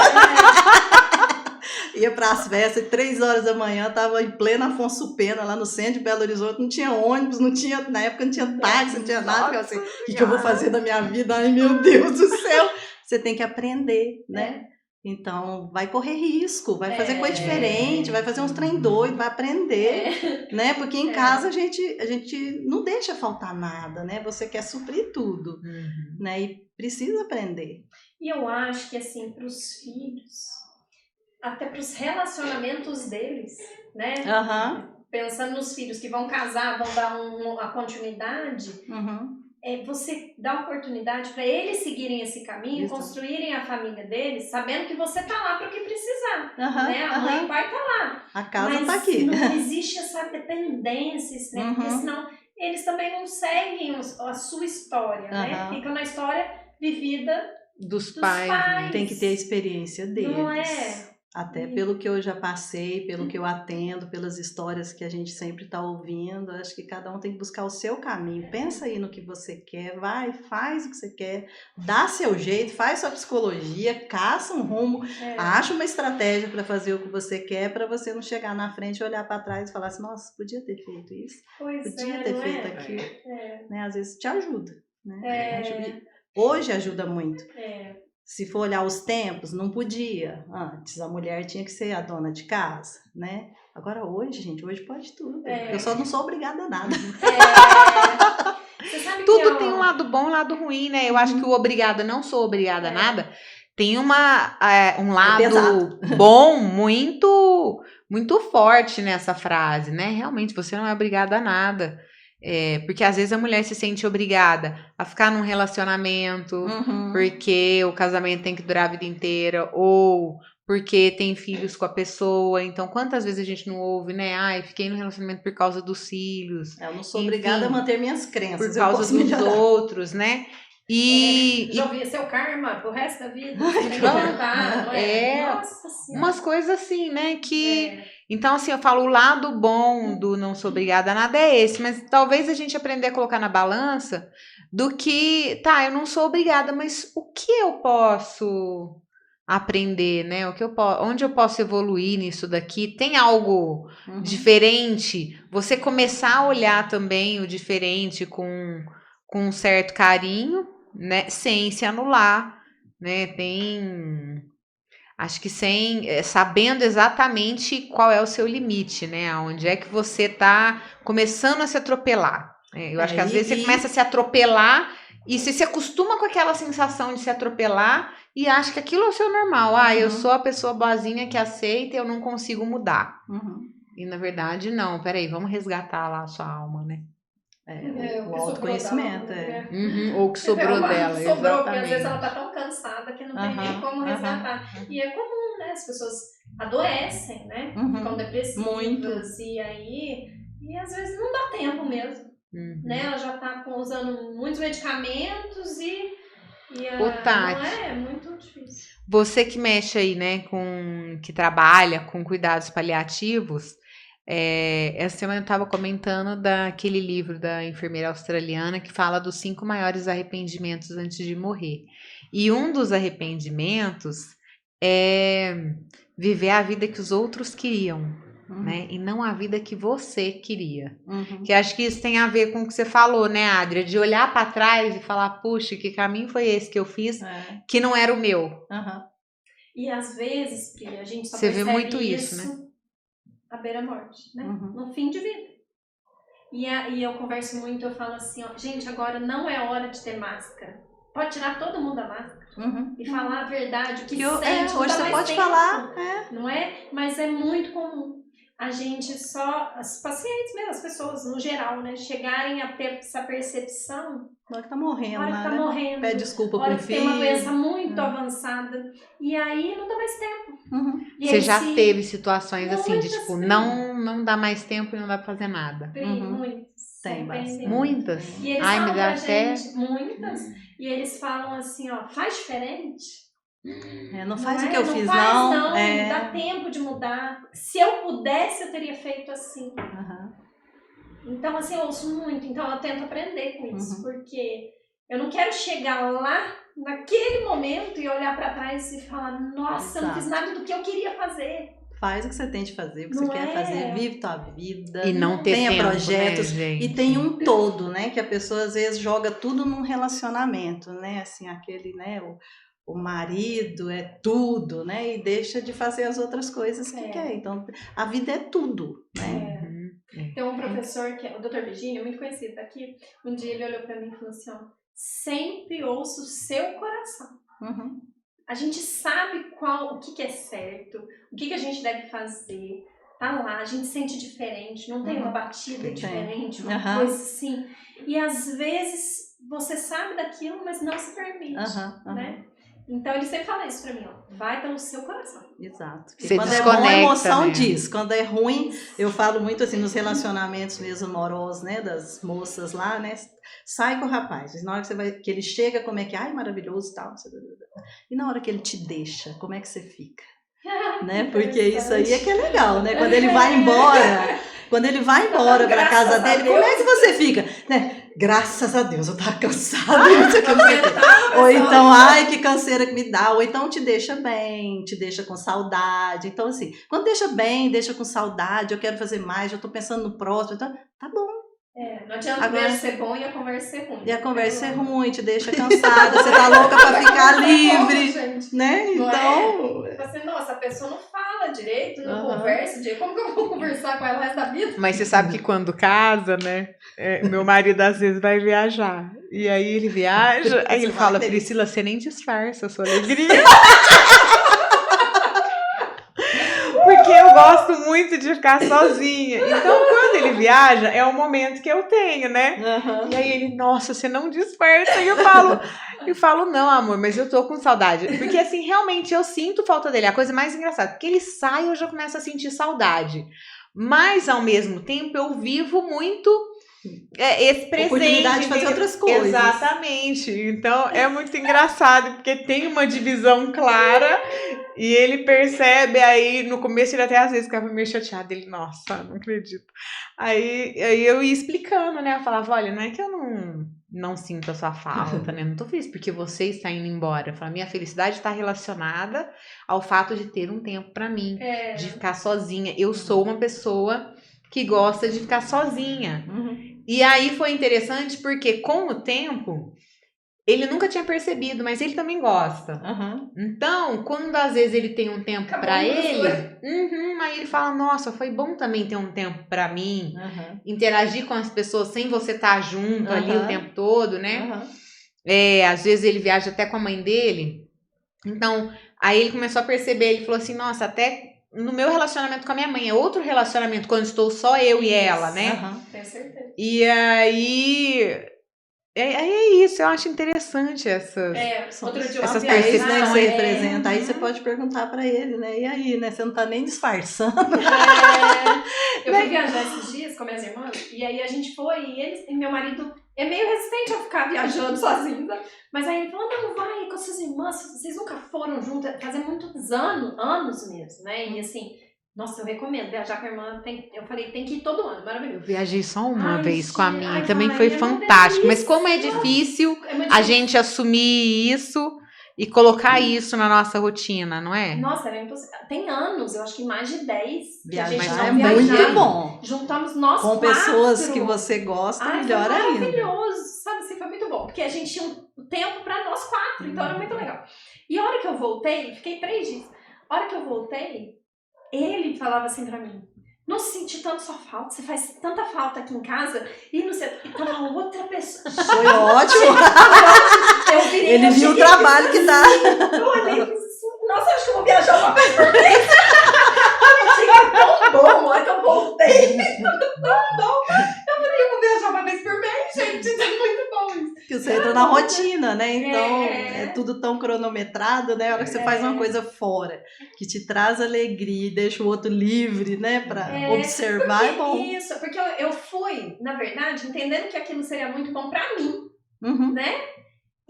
Ia para as festas, 3 horas da manhã, estava em plena Afonso Pena, lá no centro de Belo Horizonte, não tinha ônibus, na época não tinha táxi, não tinha nada. Eu assim, o que eu vou fazer da minha vida? Ai, meu Deus do céu! Você tem que aprender, né? Então, vai correr risco, vai fazer coisa diferente, vai fazer uns trem doido, vai aprender, né? Porque em casa a gente não deixa faltar nada, né? Você quer suprir tudo, né? E precisa aprender. E eu acho que, assim, para os filhos... até para os relacionamentos deles, né? Pensando nos filhos que vão casar, vão dar uma continuidade, você dá oportunidade para eles seguirem esse caminho, construírem a família deles, sabendo que você tá lá para o que precisar, né? A mãe e o pai tá lá. A casa tá aqui. Não existe essa dependência, né? Porque senão eles também não seguem a sua história, né? Ficam na história vivida dos pais. Tem que ter a experiência deles. Não é? Até pelo que eu já passei, pelo que eu atendo, pelas histórias que a gente sempre está ouvindo, acho que cada um tem que buscar o seu caminho. Pensa aí no que você quer, faz o que você quer, dá seu jeito, faz sua psicologia, caça um rumo, acha uma estratégia para fazer o que você quer, para você não chegar na frente, olhar para trás e falar assim, nossa, podia ter feito isso, podia ter feito aquilo. Né? Às vezes te ajuda, né? Hoje ajuda muito. Se for olhar os tempos, não podia. Antes a mulher tinha que ser a dona de casa, né? Agora hoje pode tudo. Eu só não sou obrigada a nada. Você sabe tudo tem um lado bom e um lado ruim, né? Eu acho que o obrigada, não sou obrigada a nada, tem um lado bom muito, muito forte nessa frase, né? Realmente, você não é obrigada a nada. Porque às vezes a mulher se sente obrigada a ficar num relacionamento porque o casamento tem que durar a vida inteira ou porque tem filhos com a pessoa. Então, quantas vezes a gente não ouve, né? Ai, fiquei no relacionamento por causa dos filhos. Eu não sou obrigada a manter minhas crenças. Por causa dos outros, né? Já ouvi seu karma pro resto da vida. Umas coisas assim, né? Então, assim, eu falo, o lado bom do não sou obrigada a nada é esse, mas talvez a gente aprender a colocar na balança do que, eu não sou obrigada, mas o que eu posso aprender, né? Onde eu posso evoluir nisso daqui? Tem algo diferente? Você começar a olhar também o diferente com um certo carinho, né? Sem se anular, né? Acho que sabendo exatamente qual é o seu limite, né? Onde é que você está começando a se atropelar. Eu acho que às vezes você começa a se atropelar e você se acostuma com aquela sensação de se atropelar e acha que aquilo é o seu normal. Eu sou a pessoa boazinha que aceita e eu não consigo mudar. E na verdade, não. Peraí, vamos resgatar lá a sua alma, né? O autoconhecimento. Ou o que sobrou dela. Sobrou, porque às vezes ela tá tão cansada que não tem nem como resgatar. E é comum, né? As pessoas adoecem, né? Ficam depressivas. E às vezes não dá tempo mesmo. Né? Ela já tá usando muitos medicamentos Tati, não é muito difícil. Você que mexe aí, né? Que trabalha com cuidados paliativos. Essa semana eu estava comentando daquele livro da enfermeira australiana que fala dos 5 maiores arrependimentos antes de morrer. E um dos arrependimentos é viver a vida que os outros queriam, né? E não a vida que você queria. Que acho que isso tem a ver com o que você falou, né, Adria? De olhar para trás e falar, puxa, que caminho foi esse que eu fiz que não era o meu? E às vezes, Pri, a gente só você percebe vê muito isso, né? À beira-morte, né? No fim de vida. E eu converso muito, eu falo assim, gente, agora não é hora de ter máscara. Pode tirar todo mundo a máscara e falar a verdade, o que sente. Hoje você pode falar. Não é? Mas é muito comum. a gente só, as pacientes mesmo, as pessoas no geral, né, chegarem a ter essa percepção. Na hora que tá morrendo, hora que tá morrendo. Pede desculpa pro filho. hora que tem uma doença muito avançada. E aí não dá mais tempo. Você já teve situações assim, de tipo, não dá mais tempo e não dá pra fazer nada? Muitas. Tem bastante. Muitas? E eles falam pra gente, muitas, e eles falam assim, ó, faz diferente. Não faz o que eu fiz, não. Dá tempo de mudar. Se eu pudesse, eu teria feito assim. Então, assim, eu ouço muito. Então, eu tento aprender com isso. Porque eu não quero chegar lá, naquele momento, e olhar pra trás e falar, nossa, eu não fiz nada do que eu queria fazer. Faz o que você tem de fazer, o que você quer fazer, vive tua vida. E não ter tenha tempo, projetos. né, gente? E tem um todo, né? Que a pessoa, às vezes, joga tudo num relacionamento, né? Assim, aquele, né? O marido é tudo, né? E deixa de fazer as outras coisas que quer. Então, a vida é tudo, né? Tem um professor, que é o Dr. Virgínio, muito conhecido daqui, um dia ele olhou pra mim e falou assim, ó, sempre ouça o seu coração. A gente sabe o que é certo, o que a gente deve fazer, tá lá, a gente sente diferente, não tem uma batida diferente, uma coisa assim. E às vezes você sabe daquilo, mas não se permite, né? Então ele sempre fala isso pra mim, ó, vai pelo seu coração. Exato. Você quando desconecta, é bom, a emoção né? diz. Quando é ruim, eu falo muito assim nos relacionamentos mesmo amorosos, né, das moças lá, né, sai com o rapaz. Na hora que ele chega, como é que, ai, maravilhoso e tal. E na hora que ele te deixa, como é que você fica? Né? Porque isso aí é que é legal, né? Quando ele vai embora pra casa dele, como é que você fica? Né? Graças a Deus, eu tava cansada. Ou então, ai, que canseira que me dá. Ou então te deixa bem, te deixa com saudade. Então, assim, quando deixa bem, deixa com saudade, eu quero fazer mais, eu tô pensando no próximo, então, tá bom. Não adianta o beijo ser bom e a conversa ser ruim. E a conversa é ruim, te deixa cansada, você tá louca pra ficar livre, né? Então... Você, nossa, a pessoa não fala direito, não conversa direito, como que eu vou conversar com ela o resto da vida? Mas você sabe que quando casa, né, meu marido às vezes vai viajar, e aí ele viaja, aí ele fala, Priscila, você nem disfarça a sua alegria. Porque eu gosto muito de ficar sozinha. Então, quando ele viaja, é o momento que eu tenho, né? E aí ele, nossa, você não disfarça. E eu falo, não, amor, mas eu tô com saudade. Porque, assim, realmente eu sinto falta dele. A coisa mais engraçada, porque ele sai e eu já começo a sentir saudade. Mas, ao mesmo tempo, eu vivo muito esse presente. Oportunidade de fazer outras coisas. Exatamente. Então, é muito engraçado, porque tem uma divisão clara e ele percebe, aí no começo ele até às vezes ficava meio chateado, ele, nossa, não acredito. Aí eu ia explicando, né, eu falava, olha, não é que eu não sinto a sua falta, né, não tô feliz porque você está indo embora. Eu falo, minha felicidade está relacionada ao fato de ter um tempo pra mim, de ficar sozinha. Eu sou uma pessoa que gosta de ficar sozinha. E aí foi interessante porque com o tempo ele nunca tinha percebido, mas ele também gosta. Então, quando às vezes ele tem um tempo pra ele, aí ele fala, nossa, foi bom também ter um tempo pra mim, interagir com as pessoas sem você estar junto ali o tempo todo, né? Às vezes ele viaja até com a mãe dele. Então, aí ele começou a perceber, ele falou assim, nossa, até no meu relacionamento com a minha mãe, é outro relacionamento quando estou só eu e ela, né? Tenho certeza. E aí... É isso, eu acho interessante essas percepções, percepções, né, que você representa. Aí você pode perguntar pra ele, né? E aí, né? Você não tá nem disfarçando. Eu fui viajar esses dias com minhas irmãs, e aí a gente foi, e meu marido é meio resistente a ficar viajando sozinho, né? Mas aí ele falou, não, vai com suas irmãs, vocês nunca foram juntas, fazem muitos anos mesmo, né? E assim... Nossa, eu recomendo viajar com a irmã. Eu falei, tem que ir todo ano, maravilhoso. Eu viajei só uma vez com a minha, também foi fantástico. Mas como é difícil a gente assumir isso e colocar isso na nossa rotina, não é? Nossa, era impossível. Tem anos, eu acho que mais de 10. Viajar é muito bom. Juntamos nós com 4. pessoas que você gosta, melhor ainda. Maravilhoso, sabe assim, foi muito bom. Porque a gente tinha um tempo pra nós 4, então era muito legal. E a hora que eu voltei, fiquei 3 dias. A hora que eu voltei, ele falava assim pra mim, não senti tanto sua falta, você faz tanta falta aqui em casa, e não sei, e tava outra pessoa. Foi ótimo. Ele viu o trabalho que dá. Eu olhei e disse assim, nossa, acho que eu vou viajar uma vez por mês. É tão bom, a hora que eu na rotina, né? Então, é tudo tão cronometrado, né? A hora que você faz uma coisa fora, que te traz alegria e deixa o outro livre, né? Pra observar, é bom. Isso, porque eu fui, na verdade, entendendo que aquilo seria muito bom pra mim, né?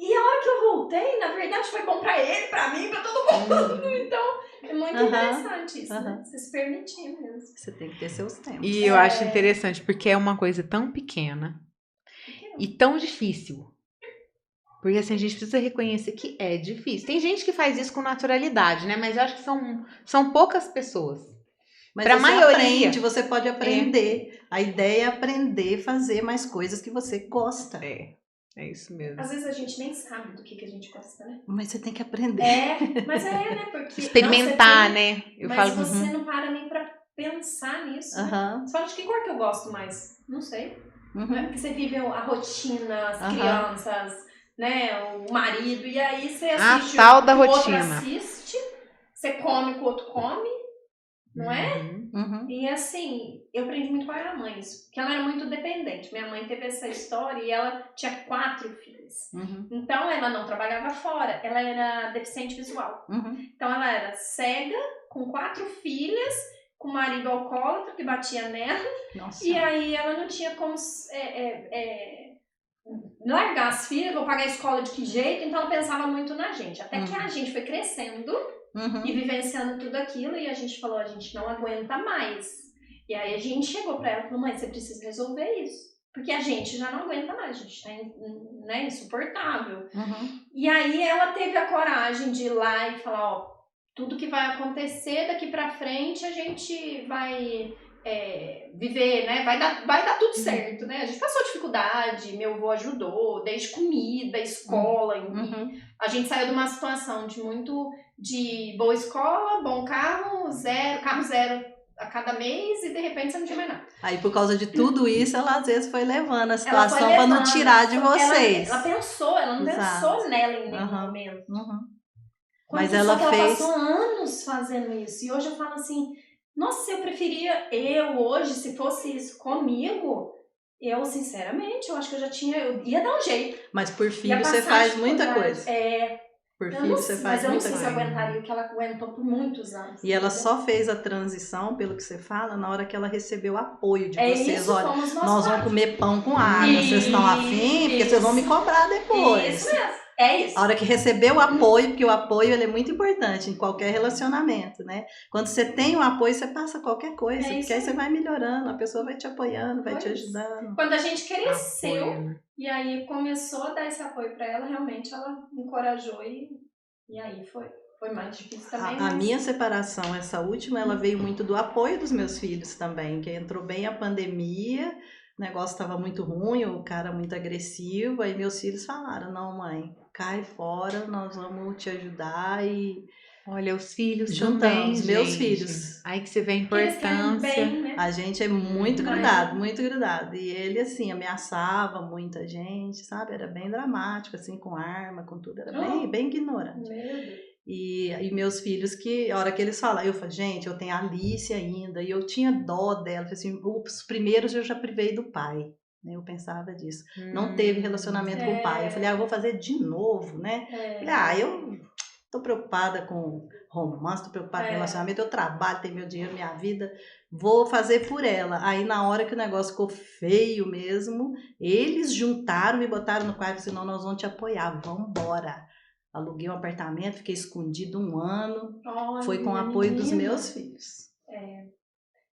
E a hora que eu voltei, na verdade, foi bom pra ele, pra mim, pra todo mundo. Então, é muito interessante isso, né? Você se permitir mesmo. Você tem que ter seus tempos. E eu acho interessante, porque é uma coisa tão pequena e tão difícil. Porque assim, a gente precisa reconhecer que é difícil. Tem gente que faz isso com naturalidade, né? Mas eu acho que são poucas pessoas. Mas pra você maioria, aprende, você pode aprender. A ideia é aprender a fazer mais coisas que você gosta. É isso mesmo. Às vezes a gente nem sabe do que a gente gosta, né? Mas você tem que aprender. Mas né? Porque, experimentar, né? Mas você não para nem pra pensar nisso. Né? Você fala de que cor que eu gosto mais? Não sei. Né? Porque você vive a rotina, as crianças, né? O marido, e aí você assiste tal da o rotina. outro assiste, você come o que o outro come, não é? E assim, eu aprendi muito com a minha mãe isso, porque ela era muito dependente. Minha mãe teve essa história e ela tinha 4 filhos. Então ela não trabalhava fora, ela era deficiente visual. Então ela era cega, com 4 filhas, com marido alcoólatra que batia nela. Nossa. E aí ela não tinha como largar as filhas, vou pagar a escola de que jeito, então ela pensava muito na gente. Até que a gente foi crescendo e vivenciando tudo aquilo, e a gente falou, a gente não aguenta mais. E aí a gente chegou pra ela e falou, mãe, você precisa resolver isso. Porque a gente já não aguenta mais, a gente tá insuportável. E aí ela teve a coragem de ir lá e falar, ó, tudo que vai acontecer daqui pra frente a gente vai viver, né? Vai dar tudo certo, né? A gente passou dificuldade, meu avô ajudou, desde comida, escola. A gente saiu de uma situação de boa escola, bom carro zero a cada mês e de repente você não tinha mais nada. Aí por causa de tudo isso, ela às vezes foi levando a situação para não tirar de vocês. Ela pensou, ela não pensou nela em nenhum momento. Mas ela passou anos fazendo isso. E hoje eu falo assim, nossa, eu preferia hoje, se fosse isso comigo, eu sinceramente, eu acho que eu ia dar um jeito. Mas por filho você faz muita coisa. Por filho você faz muita coisa. Mas eu não sei se eu aguentaria o que ela aguentou por muitos anos. E ela só fez a transição, pelo que você fala, na hora que ela recebeu o apoio de vocês. Isso, olha, nós vamos comer pão com água, vocês estão afim, porque vocês vão me cobrar depois. Isso mesmo. É isso. A hora que recebeu o apoio, porque o apoio ele é muito importante em qualquer relacionamento, né? Quando você tem o apoio, você passa qualquer coisa, porque aí você vai melhorando, a pessoa vai te apoiando, vai te ajudando. Quando a gente cresceu, e aí começou a dar esse apoio pra ela, realmente ela me encorajou e aí foi mais difícil também. A minha separação, essa última, ela veio muito do apoio dos meus filhos também, que entrou bem a pandemia, o negócio estava muito ruim, o cara muito agressivo, aí meus filhos falaram, não mãe, cai fora, nós vamos te ajudar e... Olha, os filhos juntamos, também, meus filhos. Aí que você vê a importância. Bem, né? A gente é muito grudado, muito grudado. E ele, assim, ameaçava muita gente, sabe? Era bem dramático, assim, com arma, com tudo. Era bem ignorante. Meu Deus. E meus filhos, que a hora que eles falaram, eu falei, gente, eu tenho a Alice ainda. E eu tinha dó dela. Eu falei assim, os primeiros eu já privei do pai. Eu pensava disso. Não teve relacionamento com o pai. Eu falei, eu vou fazer de novo, né? Falei, eu tô preocupada com romance, tô preocupada com relacionamento, eu trabalho, tenho meu dinheiro, minha vida, vou fazer por ela. Aí na hora que o negócio ficou feio mesmo, eles juntaram, me botaram no quarto, senão nós vamos te apoiar, vamos embora. Aluguei um apartamento, fiquei escondido 1 ano, foi com o apoio dos meus filhos.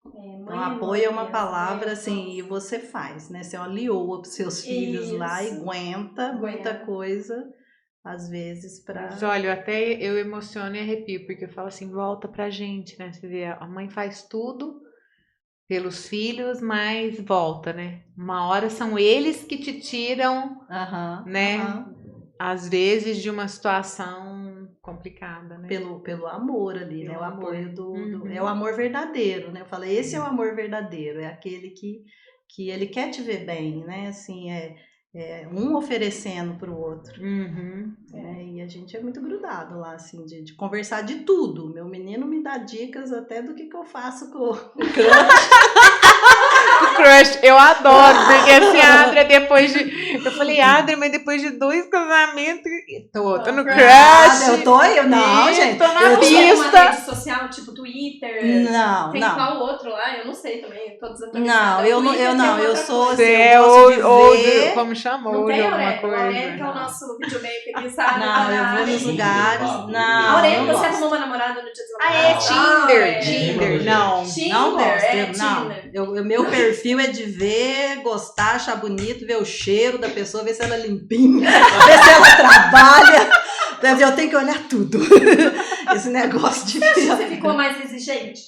Então, apoio é uma palavra assim, e você faz, né? Você aliou para os seus filhos lá e aguenta muita coisa, às vezes, para... Mas olha, até eu emociono e arrepio, porque eu falo assim, volta pra gente, né? Você vê, a mãe faz tudo pelos filhos, mas volta, né? Uma hora são eles que te tiram, né? Às vezes de uma situação complicada, né? Pelo amor ali, né? O apoio é o amor verdadeiro, né? Eu falei, esse é o amor verdadeiro, é aquele que ele quer te ver bem, né? Assim, um oferecendo pro outro. Né? E a gente é muito grudado lá, assim, de conversar de tudo. Meu menino me dá dicas até do que eu faço com o crush. crush. Eu adoro, porque assim, a Adria depois de... Eu falei, Adria, mas depois de 2 casamentos, tô no crush. Não, gente. Tô na pista. Uma rede social, tipo Twitter? Não, tem não. Qual outro lá? Eu não sei também, tô desatualizada. Não, eu sou assim, você eu gosto de ver... Como chamou? Não tem alguma coisa. A Aurélia, que é o nosso videomaker aqui, sabe? Não, eu vou nos lugares. Não, Aurélia, você arrumou uma namorada no dia dos namorados? Tinder. Não gosto. Tinder. Meu perfil é de ver, gostar, achar bonito, ver o cheiro da pessoa, ver se ela é limpinha, ver se ela trabalha. Eu tenho que olhar tudo. Esse negócio de... Você ficou mais exigente?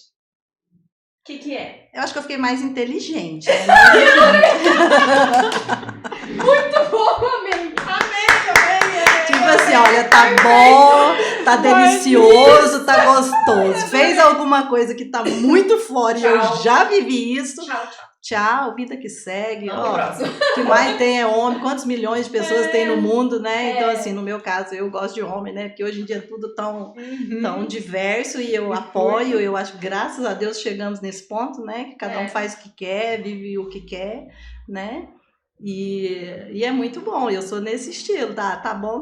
O que é? Eu acho que eu fiquei mais inteligente. Né? Muito bom, amém. Tipo assim, olha, tá bom, tá delicioso, tá gostoso. Fez alguma coisa que tá muito fora e eu já vivi isso. Tchau, vida que segue. O que mais tem é homem. Quantos milhões de pessoas tem no mundo, né? Então, assim, no meu caso, eu gosto de homem, né? Porque hoje em dia é tudo tão diverso e eu apoio. Eu acho, graças a Deus, chegamos nesse ponto, né? Que cada um faz o que quer, vive o que quer, né? E é muito bom, eu sou nesse estilo, tá bom,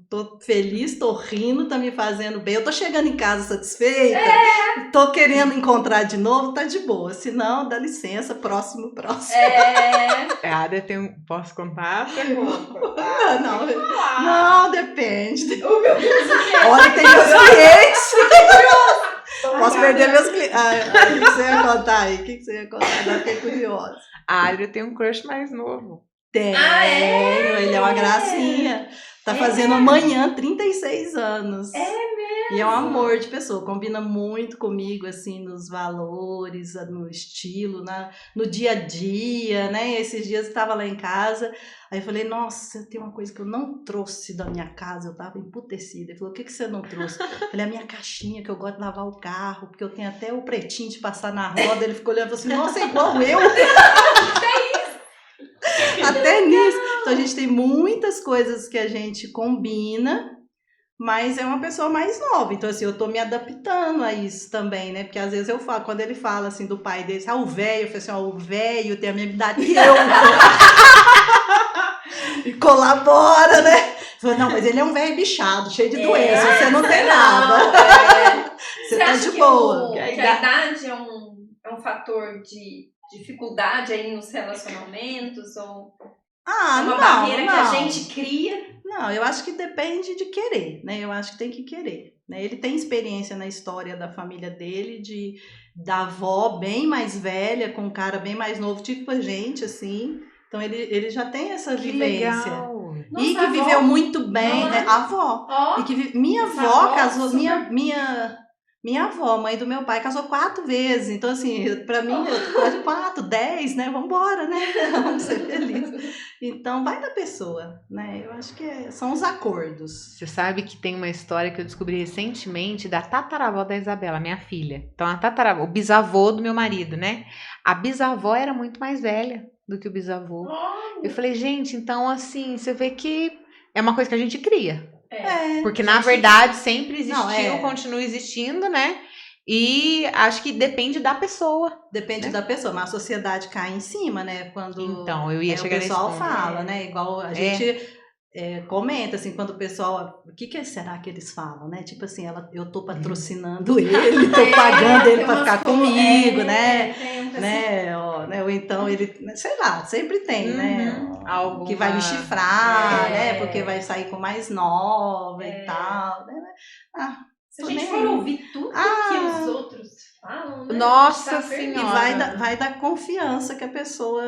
tô feliz, tô rindo, tá me fazendo bem, eu tô chegando em casa satisfeita, tô querendo encontrar de novo, tá de boa, se não, dá licença, próximo. Posso contar? Não, depende. Olha, tem meus clientes. Posso perder meus clientes. O que você ia contar aí? Agora fiquei curiosa. A Adria tem um crush mais novo. Tenho, ele é uma gracinha. Tá fazendo amanhã 36 anos. É mesmo? E é um amor de pessoa, combina muito comigo, assim, nos valores, no estilo, no dia a dia, né? Esses dias eu tava lá em casa, aí eu falei, nossa, tem uma coisa que eu não trouxe da minha casa, eu tava emputecida. Ele falou, o que você não trouxe? Eu falei, a minha caixinha, que eu gosto de lavar o carro, porque eu tenho até o pretinho de passar na roda. Ele ficou olhando e falou assim, nossa, é igual eu. Até nisso. Então a gente tem muitas coisas que a gente combina, mas é uma pessoa mais nova. Então, assim, eu tô me adaptando a isso também, né? Porque às vezes eu falo, quando ele fala assim do pai dele, o velho, eu falo assim, o velho tem a mesma idade que eu. E colabora, né? Falo, não, mas ele é um velho bichado, cheio de doença, você não tem nada. Você tá de boa. Que a idade é um fator de dificuldade aí nos relacionamentos ou uma barreira que a gente cria? Não, eu acho que depende de querer, né? Eu acho que tem que querer, né? Ele tem experiência na história da família dele, da avó bem mais velha, com um cara bem mais novo, tipo a gente, assim. Então ele já tem essa vivência. Legal. E que viveu muito bem, a avó. E que minha avó casou, minha avó, mãe do meu pai, casou 4 vezes. Então, assim, pra mim, 4, 10, né? Vambora, né? Vamos ser felizes. Então, vai da pessoa, né? Eu acho que são os acordos. Você sabe que tem uma história que eu descobri recentemente da tataravó da Isabela, minha filha. Então, a tataravó, o bisavô do meu marido, né? A bisavó era muito mais velha do que o bisavô. Eu falei, gente, então, assim, você vê que é uma coisa que a gente cria. Porque na verdade sempre existiu, continua existindo, né? E acho que depende da pessoa. Depende da pessoa, mas a sociedade cai em cima, né? Quando então, eu ia chegar o pessoal fala, né? Igual a gente comenta, assim, quando o pessoal... O que será que eles falam, né? Tipo assim, eu tô patrocinando ele, tô pagando ele pra ficar comigo, né? Ou então ele... Sei lá, sempre tem, né? Algo que vai me chifrar, né? Porque vai sair com mais nova e tal, né? Se a gente for ouvir tudo que os outros falam, né? Nossa Senhora! E vai da confiança que a pessoa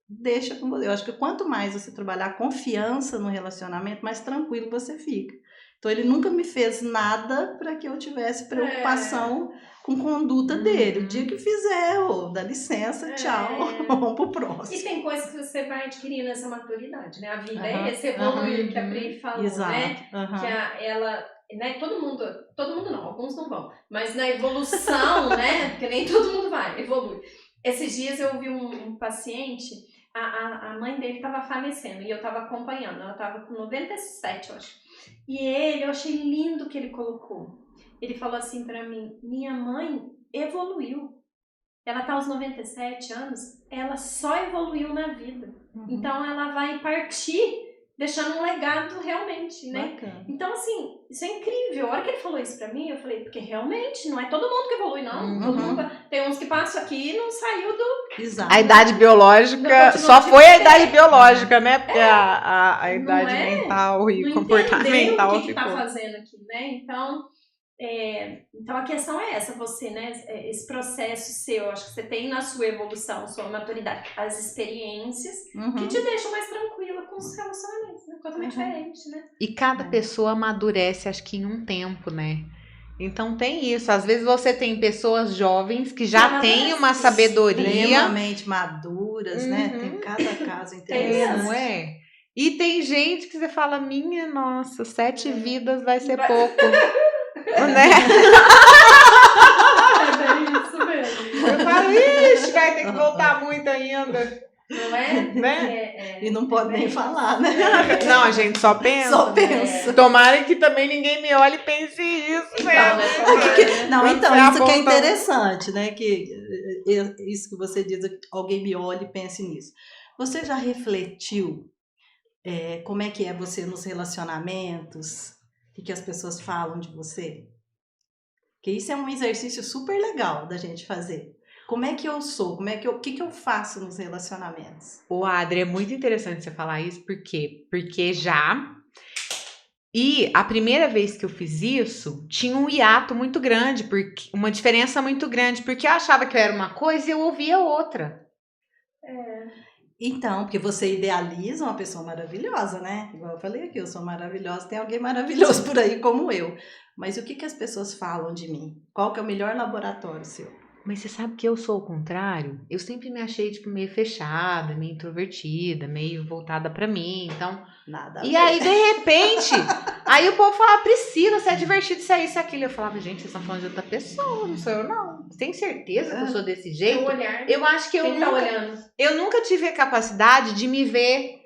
deixa com você. Eu acho que quanto mais você trabalhar a confiança no relacionamento, mais tranquilo você fica. Então ele nunca me fez nada para que eu tivesse preocupação com conduta dele. O dia que fizer, dá licença, tchau, vamos pro próximo. E tem coisas que você vai adquirindo essa maturidade, né? A vida é esse evoluir que a Pri falou, né? Que ela... Né? Todo mundo não, alguns não vão, mas na evolução, né? Porque nem todo mundo vai, evolui. Esses dias eu vi um paciente, a mãe dele estava falecendo e eu estava acompanhando, ela estava com 97, eu acho. E eu achei lindo o que ele colocou. Ele falou assim para mim, minha mãe evoluiu. ela tá aos 97 anos, ela só evoluiu na vida. Então ela vai partir deixando um legado realmente, né? Bacana. Então, assim, isso é incrível. A hora que ele falou isso pra mim, eu falei, porque realmente não é todo mundo que evolui, não. Todo mundo, tem uns que passam aqui e não saiu do... Exato. A idade biológica, só foi a idade biológica, né? Porque a idade mental e comportamental o que tá fazendo aqui, né? Então a questão é essa, você, né? Esse processo seu, acho que você tem na sua evolução, sua maturidade, as experiências que te deixam mais tranquila com os relacionamentos, né? Totalmente diferente, né? E cada pessoa amadurece, acho que em um tempo, né? Então tem isso. Às vezes você tem pessoas jovens que já têm uma sabedoria. Extremamente maduras, né? Tem cada caso interessante. Não é? E tem gente que você fala, minha nossa, 7 vidas vai ser pouco. Né? É isso mesmo. Eu falo, ixi, vai ter que voltar muito ainda. Não é? Né? E não pode nem falar, né? Não, a gente só pensa. Só pensa. Tomara que também ninguém me olhe e pense isso, né? Então, isso que é interessante, né? Que isso que você diz, alguém me olhe e pense nisso. Você já refletiu como é que é você nos relacionamentos? O que as pessoas falam de você? Porque isso é um exercício super legal da gente fazer. Como é que eu sou? O que eu faço nos relacionamentos? Ô, Adri, é muito interessante você falar isso, por quê? Porque já... E a primeira vez que eu fiz isso, tinha um hiato muito grande, uma diferença muito grande, porque eu achava que eu era uma coisa e eu ouvia outra. Então, porque você idealiza uma pessoa maravilhosa, né? Igual eu falei aqui, eu sou maravilhosa, tem alguém maravilhoso por aí como eu. Mas o que as pessoas falam de mim? Qual que é o melhor laboratório seu? Mas você sabe que eu sou o contrário? Eu sempre me achei, tipo, meio fechada, meio introvertida, meio voltada pra mim, então... Nada. E aí, de repente, aí o povo falava, Priscila, você é divertido, isso aí, isso aquilo. Eu falava, gente, vocês estão falando de outra pessoa, não sou eu, não. Tem certeza que eu sou desse jeito? Eu acho que eu nunca tive a capacidade de me ver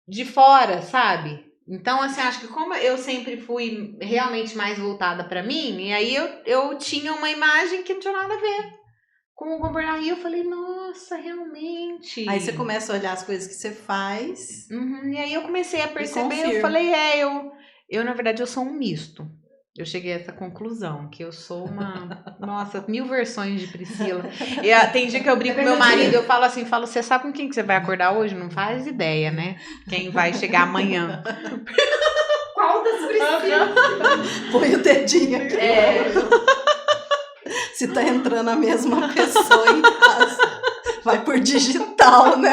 de fora, sabe? Então, assim, acho que como eu sempre fui realmente mais voltada pra mim, e aí eu tinha uma imagem que não tinha nada a ver com o comportamento. Aí eu falei, nossa, realmente. Aí você começa a olhar as coisas que você faz. E aí eu comecei a perceber, eu falei, eu na verdade, eu sou um misto. Eu cheguei a essa conclusão, que eu sou uma... Nossa, 1000 versões de Priscila. Tem dia que eu brinco com meu marido, eu falo assim, você sabe com quem que você vai acordar hoje? Não faz ideia, né? Quem vai chegar amanhã. Qual das Priscilas? Põe o dedinho aqui. Se tá entrando a mesma pessoa em casa, vai por digital, né?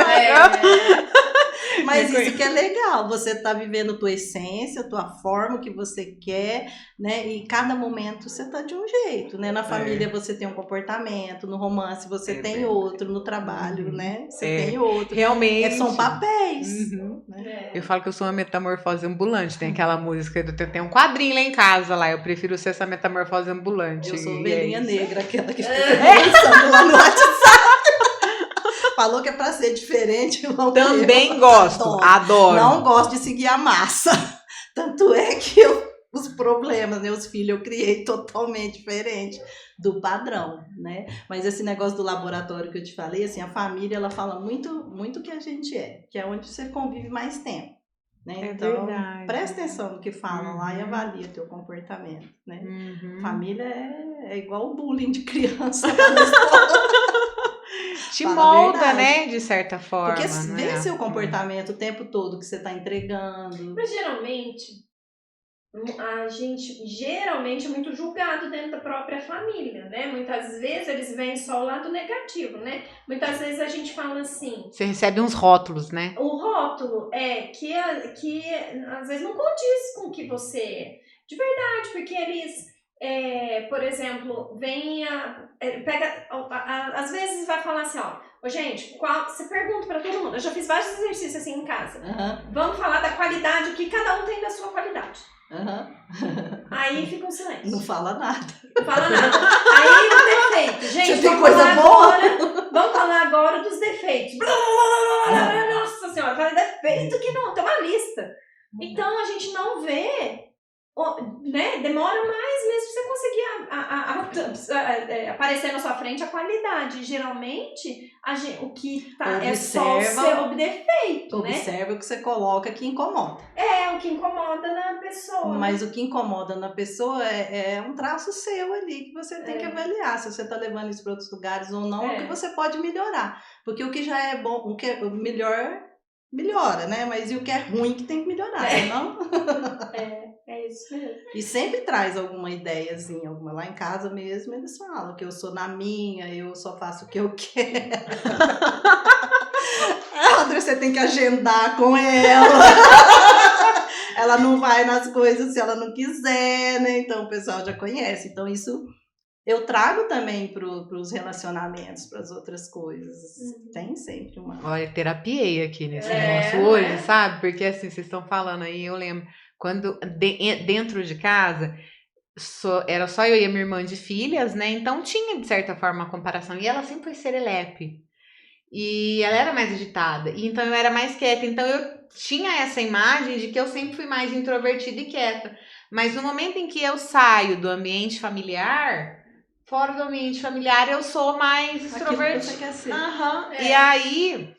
Mas isso que é legal, você tá vivendo tua essência, tua forma, o que você quer, né? E cada momento você tá de um jeito, né? Na família você tem um comportamento, no romance você tem outro, no trabalho, né? Você tem outro. Realmente. São papéis. Né? Eu falo que eu sou uma metamorfose ambulante, tem aquela música, tem um quadrinho lá em casa, lá, eu prefiro ser essa metamorfose ambulante. Eu sou ovelhinha negra, aquela que fica pensando lá no WhatsApp. Falou que é pra ser diferente. Também gosto, adoro. Não gosto de seguir a massa. Tanto é que os problemas, né, os filhos eu criei totalmente diferente do padrão, né? Mas esse negócio do laboratório que eu te falei, assim, a família, ela fala muito, muito que a gente que é onde você convive mais tempo, né? Então, verdade. Presta atenção no que falam lá e avalia teu comportamento, né? Família é igual o bullying de criança na escola. Te molda, né? De certa forma. Porque vê seu comportamento o tempo todo que você está entregando. Mas geralmente, a gente geralmente é muito julgado dentro da própria família, né? Muitas vezes eles veem só o lado negativo, né? Muitas vezes a gente fala assim... Você recebe uns rótulos, né? O rótulo que às vezes não condiz com o que você é. De verdade, porque eles... por exemplo, às vezes vai falar assim, ó, gente, você pergunta pra todo mundo, eu já fiz vários exercícios assim em casa, vamos falar da qualidade, o que cada um tem da sua qualidade. Aí fica um silêncio. Não fala nada. Não fala nada. Aí o defeito, gente, tem coisa boa? Vamos falar agora dos defeitos. Nossa senhora, fala defeito que não, tem uma lista. Então a gente não vê, né? Demora mais mesmo pra você conseguir aparecer na sua frente a qualidade. Geralmente, o que tá, é só o defeito, né? Observa o que você coloca que incomoda. O que incomoda na pessoa. Mas o que incomoda na pessoa é um traço seu ali, que você tem que avaliar se você está levando isso para outros lugares ou não, o que você pode melhorar. Porque o que já é bom, o que é melhor, melhora, né? Mas e o que é ruim que tem que melhorar, não? É isso mesmo. E sempre traz alguma ideiazinha, lá em casa mesmo, eles falam que eu sou na minha, eu só faço o que eu quero. André, você tem que agendar com ela. Ela não vai nas coisas se ela não quiser, né? Então o pessoal já conhece. Então isso eu trago também para os relacionamentos, para as outras coisas. Tem sempre uma... Olha, terapiei aqui nesse negócio hoje, sabe? Porque assim, vocês estão falando aí, eu lembro, quando dentro de casa, era só eu e a minha irmã de filhas, né? Então tinha, de certa forma, uma comparação. E ela sempre foi serelepe. E ela era mais agitada. E então eu era mais quieta. Então eu tinha essa imagem de que eu sempre fui mais introvertida e quieta. Mas no momento em que eu saio do ambiente familiar... Fora do ambiente familiar, eu sou mais extrovertida. Você quer ser. E aí,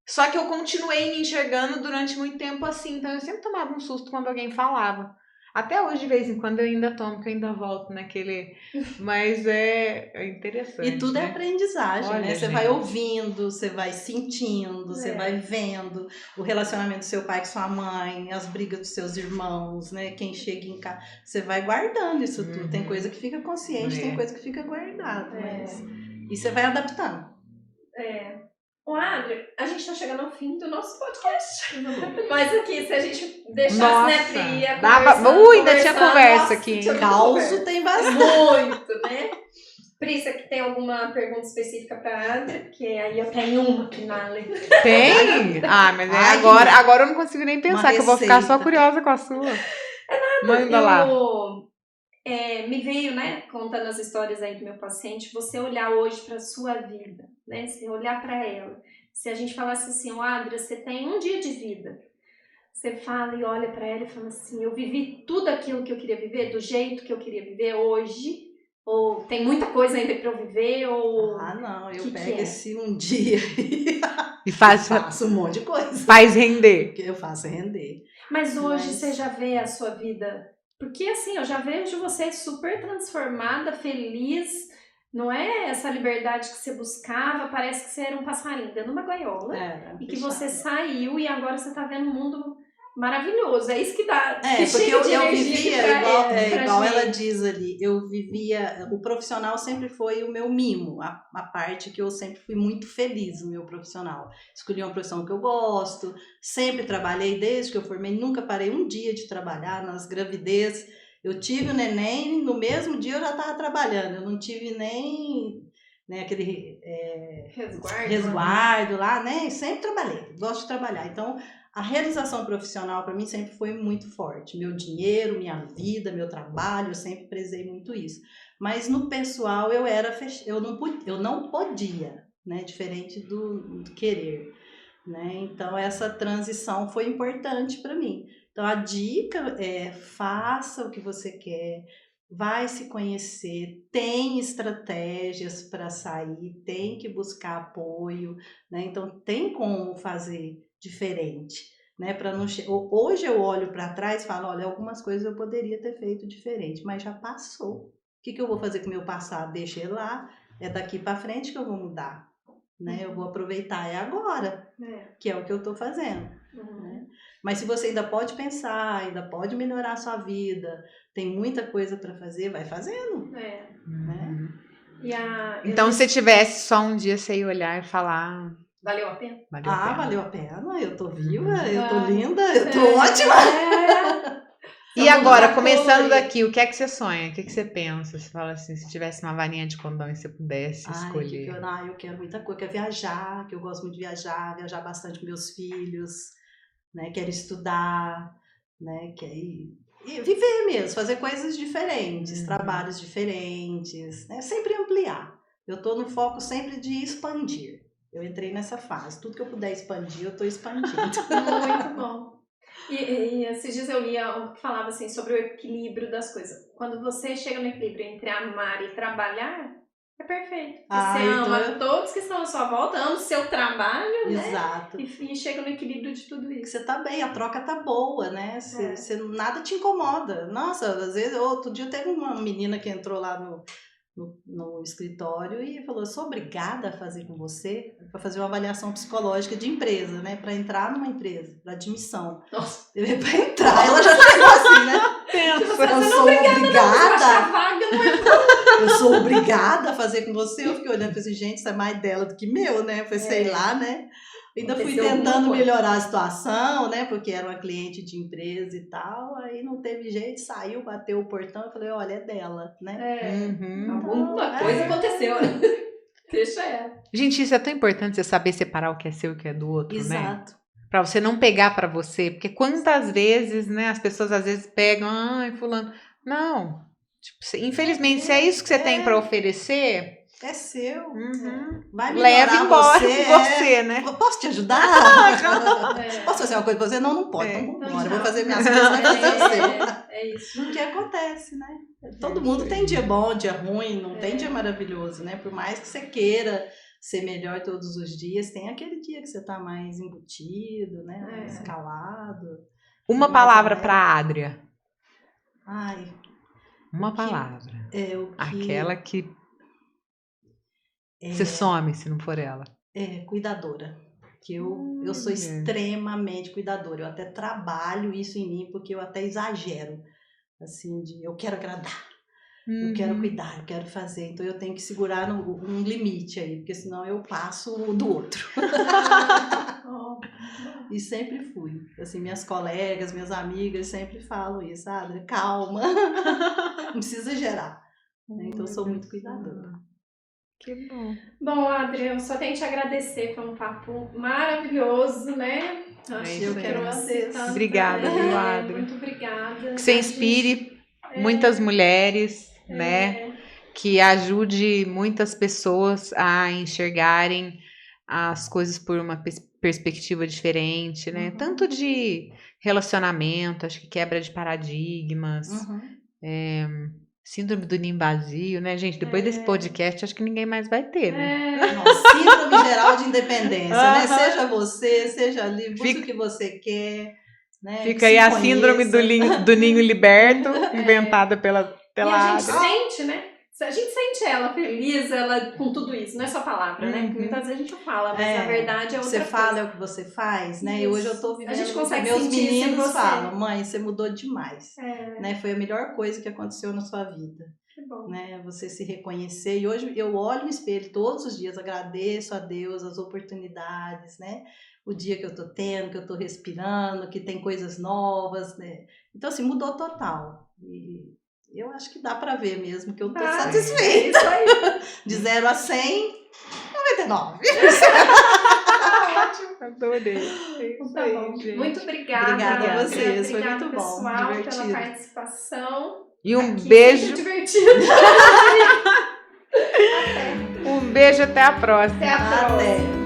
só que eu continuei me enxergando durante muito tempo assim. Então, eu sempre tomava um susto quando alguém falava. Até hoje, de vez em quando, eu ainda tomo, que eu ainda volto naquele... Mas é interessante. E tudo é aprendizagem, olha, né? Você gente, vai ouvindo, você vai sentindo, você vai vendo o relacionamento do seu pai com sua mãe, as brigas dos seus irmãos, né? Quem chega em casa. Você vai guardando isso tudo. Tem coisa que fica consciente, tem coisa que fica guardada. E você vai adaptando. Ô, Adri, a gente tá chegando ao fim do nosso podcast. Mas aqui, se a gente deixasse, né, Pri, ainda tinha conversa aqui. Causo tem bastante. Muito, né? Pri, você tem alguma pergunta específica pra Adri? Porque aí eu tenho uma aqui na lei. Tem? Mas agora eu não consigo nem pensar, que eu vou ficar só curiosa com a sua. Manda lá. Me veio, né, contando as histórias aí do meu paciente, você olhar hoje para a sua vida, né, você olhar para ela. Se a gente falasse assim, Adri, você tem um dia de vida, você fala e olha para ela e fala assim, eu vivi tudo aquilo que eu queria viver, do jeito que eu queria viver hoje, ou tem muita coisa ainda para eu viver, ou... não, eu pego esse um dia e faço um monte de coisa. Faz render. Eu faço render. Mas hoje você já vê a sua vida... Porque assim, eu já vejo você super transformada, feliz, não é essa liberdade que você buscava, parece que você era um passarinho dentro de uma gaiola, e que você saiu e agora você tá vendo um mundo maravilhoso, é isso que dá. Porque eu vivia, igual ela diz ali, eu vivia, o profissional sempre foi o meu mimo, a parte que eu sempre fui muito feliz no meu profissional. Escolhi uma profissão que eu gosto, sempre trabalhei desde que eu formei, nunca parei um dia de trabalhar, nas gravidez. Eu tive o neném, no mesmo dia eu já estava trabalhando, eu não tive nem... né, aquele resguardo lá, né? Sempre trabalhei, gosto de trabalhar. Então, a realização profissional para mim sempre foi muito forte. Meu dinheiro, minha vida, meu trabalho, eu sempre prezei muito isso. Mas no pessoal eu não podia, né? Diferente do querer, né? Então essa transição foi importante para mim. Então a dica é: faça o que você quer. Vai se conhecer, tem estratégias para sair, tem que buscar apoio, né? Então tem como fazer diferente, né? Para não hoje eu olho para trás e falo, olha, algumas coisas eu poderia ter feito diferente, mas já passou. O que eu vou fazer com o meu passado? Deixa ele lá, é daqui para frente que eu vou mudar, né? Eu vou aproveitar agora, que é o que eu estou fazendo, né? Mas se você ainda pode pensar, ainda pode melhorar a sua vida, tem muita coisa para fazer, vai fazendo. Né? Então, se tivesse só um dia, você ia olhar e falar... Valeu a pena? Valeu a pena. Eu tô viva, eu tô linda, eu tô ótima. E agora, começando daqui, o que é que você sonha? O que é que você pensa? Você fala assim, se tivesse uma varinha de condão e você pudesse escolher. Eu quero muita coisa, eu quero viajar, que eu gosto muito de viajar bastante com meus filhos, né? Quero estudar, né? Quero viver mesmo, fazer coisas diferentes, trabalhos diferentes, né? Sempre ampliar. Eu tô no foco sempre de expandir. Eu entrei nessa fase. Tudo que eu puder expandir, eu tô expandindo. Muito bom. E esses dias eu li algo que falava assim sobre o equilíbrio das coisas. Quando você chega no equilíbrio entre amar e trabalhar, é perfeito. Você ama todos que estão à sua volta, ama o seu trabalho, Exato. Né? E chega no equilíbrio de tudo isso. Você tá bem, a troca tá boa, né? Você nada te incomoda. Nossa, às vezes, outro dia teve uma menina que entrou lá no escritório e falou: eu sou obrigada a fazer com você para fazer uma avaliação psicológica de empresa, né? Para entrar numa empresa, para admissão. Nossa. Para entrar, ela já chegou assim, né? Pensa, eu sou obrigada. Vaga não é eu sou obrigada a fazer com você. Eu fiquei olhando e falei assim, gente, isso é mais dela do que meu, né? Eu falei, sei lá, né? Ainda fui tentando melhorar a situação, né? Porque era uma cliente de empresa e tal. Aí não teve jeito, saiu, bateu o portão. Eu falei, olha, é dela, né? Alguma coisa aconteceu. Deixa ela. Gente, isso é tão importante, você saber separar o que é seu e o que é do outro, Exato. Né? Pra você não pegar pra você. Porque quantas vezes, né? As pessoas às vezes pegam, ai, fulano. Não. Tipo, infelizmente, se é isso que você tem pra oferecer... É seu. Vai leva embora você, né? Posso te ajudar? Posso fazer uma coisa pra você? Não pode. Então vamos embora. Eu vou fazer minhas coisas, vai fazer o seu. É isso. O que acontece, né? Todo mundo tem dia bom, dia ruim, não tem dia maravilhoso, né? Por mais que você queira ser melhor todos os dias, tem aquele dia que você tá mais embutido, né? Mais calado. Uma palavra pra Adria. Ai. Uma palavra. Aquela que... Você some se não for ela. Cuidadora. Que eu sou extremamente cuidadora. Eu até trabalho isso em mim, porque eu até exagero. Assim, eu quero agradar. Eu quero cuidar, eu quero fazer. Então eu tenho que segurar um limite aí, porque senão eu passo do outro. E sempre fui. Assim, minhas colegas, minhas amigas sempre falam isso. Adria, calma. Não precisa exagerar. Então eu sou muito cuidadora. Que bom. Bom, Adria, eu só tenho que te agradecer. Foi um papo maravilhoso, né? Eu quero agradecer. Obrigada, viu, Adria? Muito obrigada. Que você inspire muitas mulheres, né? Que ajude muitas pessoas a enxergarem as coisas por uma perspectiva diferente, né? Tanto de relacionamento, acho que quebra de paradigmas. Síndrome do ninho vazio, né, gente? Depois desse podcast, acho que ninguém mais vai ter, né? Síndrome geral de independência, né? Seja você, seja ali, busque o que você quer. Né? Fica aí a síndrome do ninho liberto, inventada pela E a gente sente, né? A gente sente ela feliz, ela com tudo isso, não é só palavra, né? Porque muitas vezes a gente fala, mas na verdade é outra coisa. Você fala é o que você faz, né? E hoje eu tô vivendo. A gente consegue meus sentir meninos você. falam, mãe, você mudou demais. Né? Foi a melhor coisa que aconteceu na sua vida. Que bom. Né? Você se reconhecer. E hoje eu olho no espelho todos os dias, agradeço a Deus as oportunidades, né? O dia que eu tô tendo, que eu tô respirando, que tem coisas novas, né? Então, assim, mudou total. E eu acho que dá pra ver mesmo que eu tô satisfeita. De 0 a 100, 99. Ótimo, adorei. Tá bom. Gente. Muito obrigada. Obrigada a vocês, foi muito bom, pessoal, divertido. pela participação. E um beijo. Divertido. Um beijo, até a próxima. Até a próxima.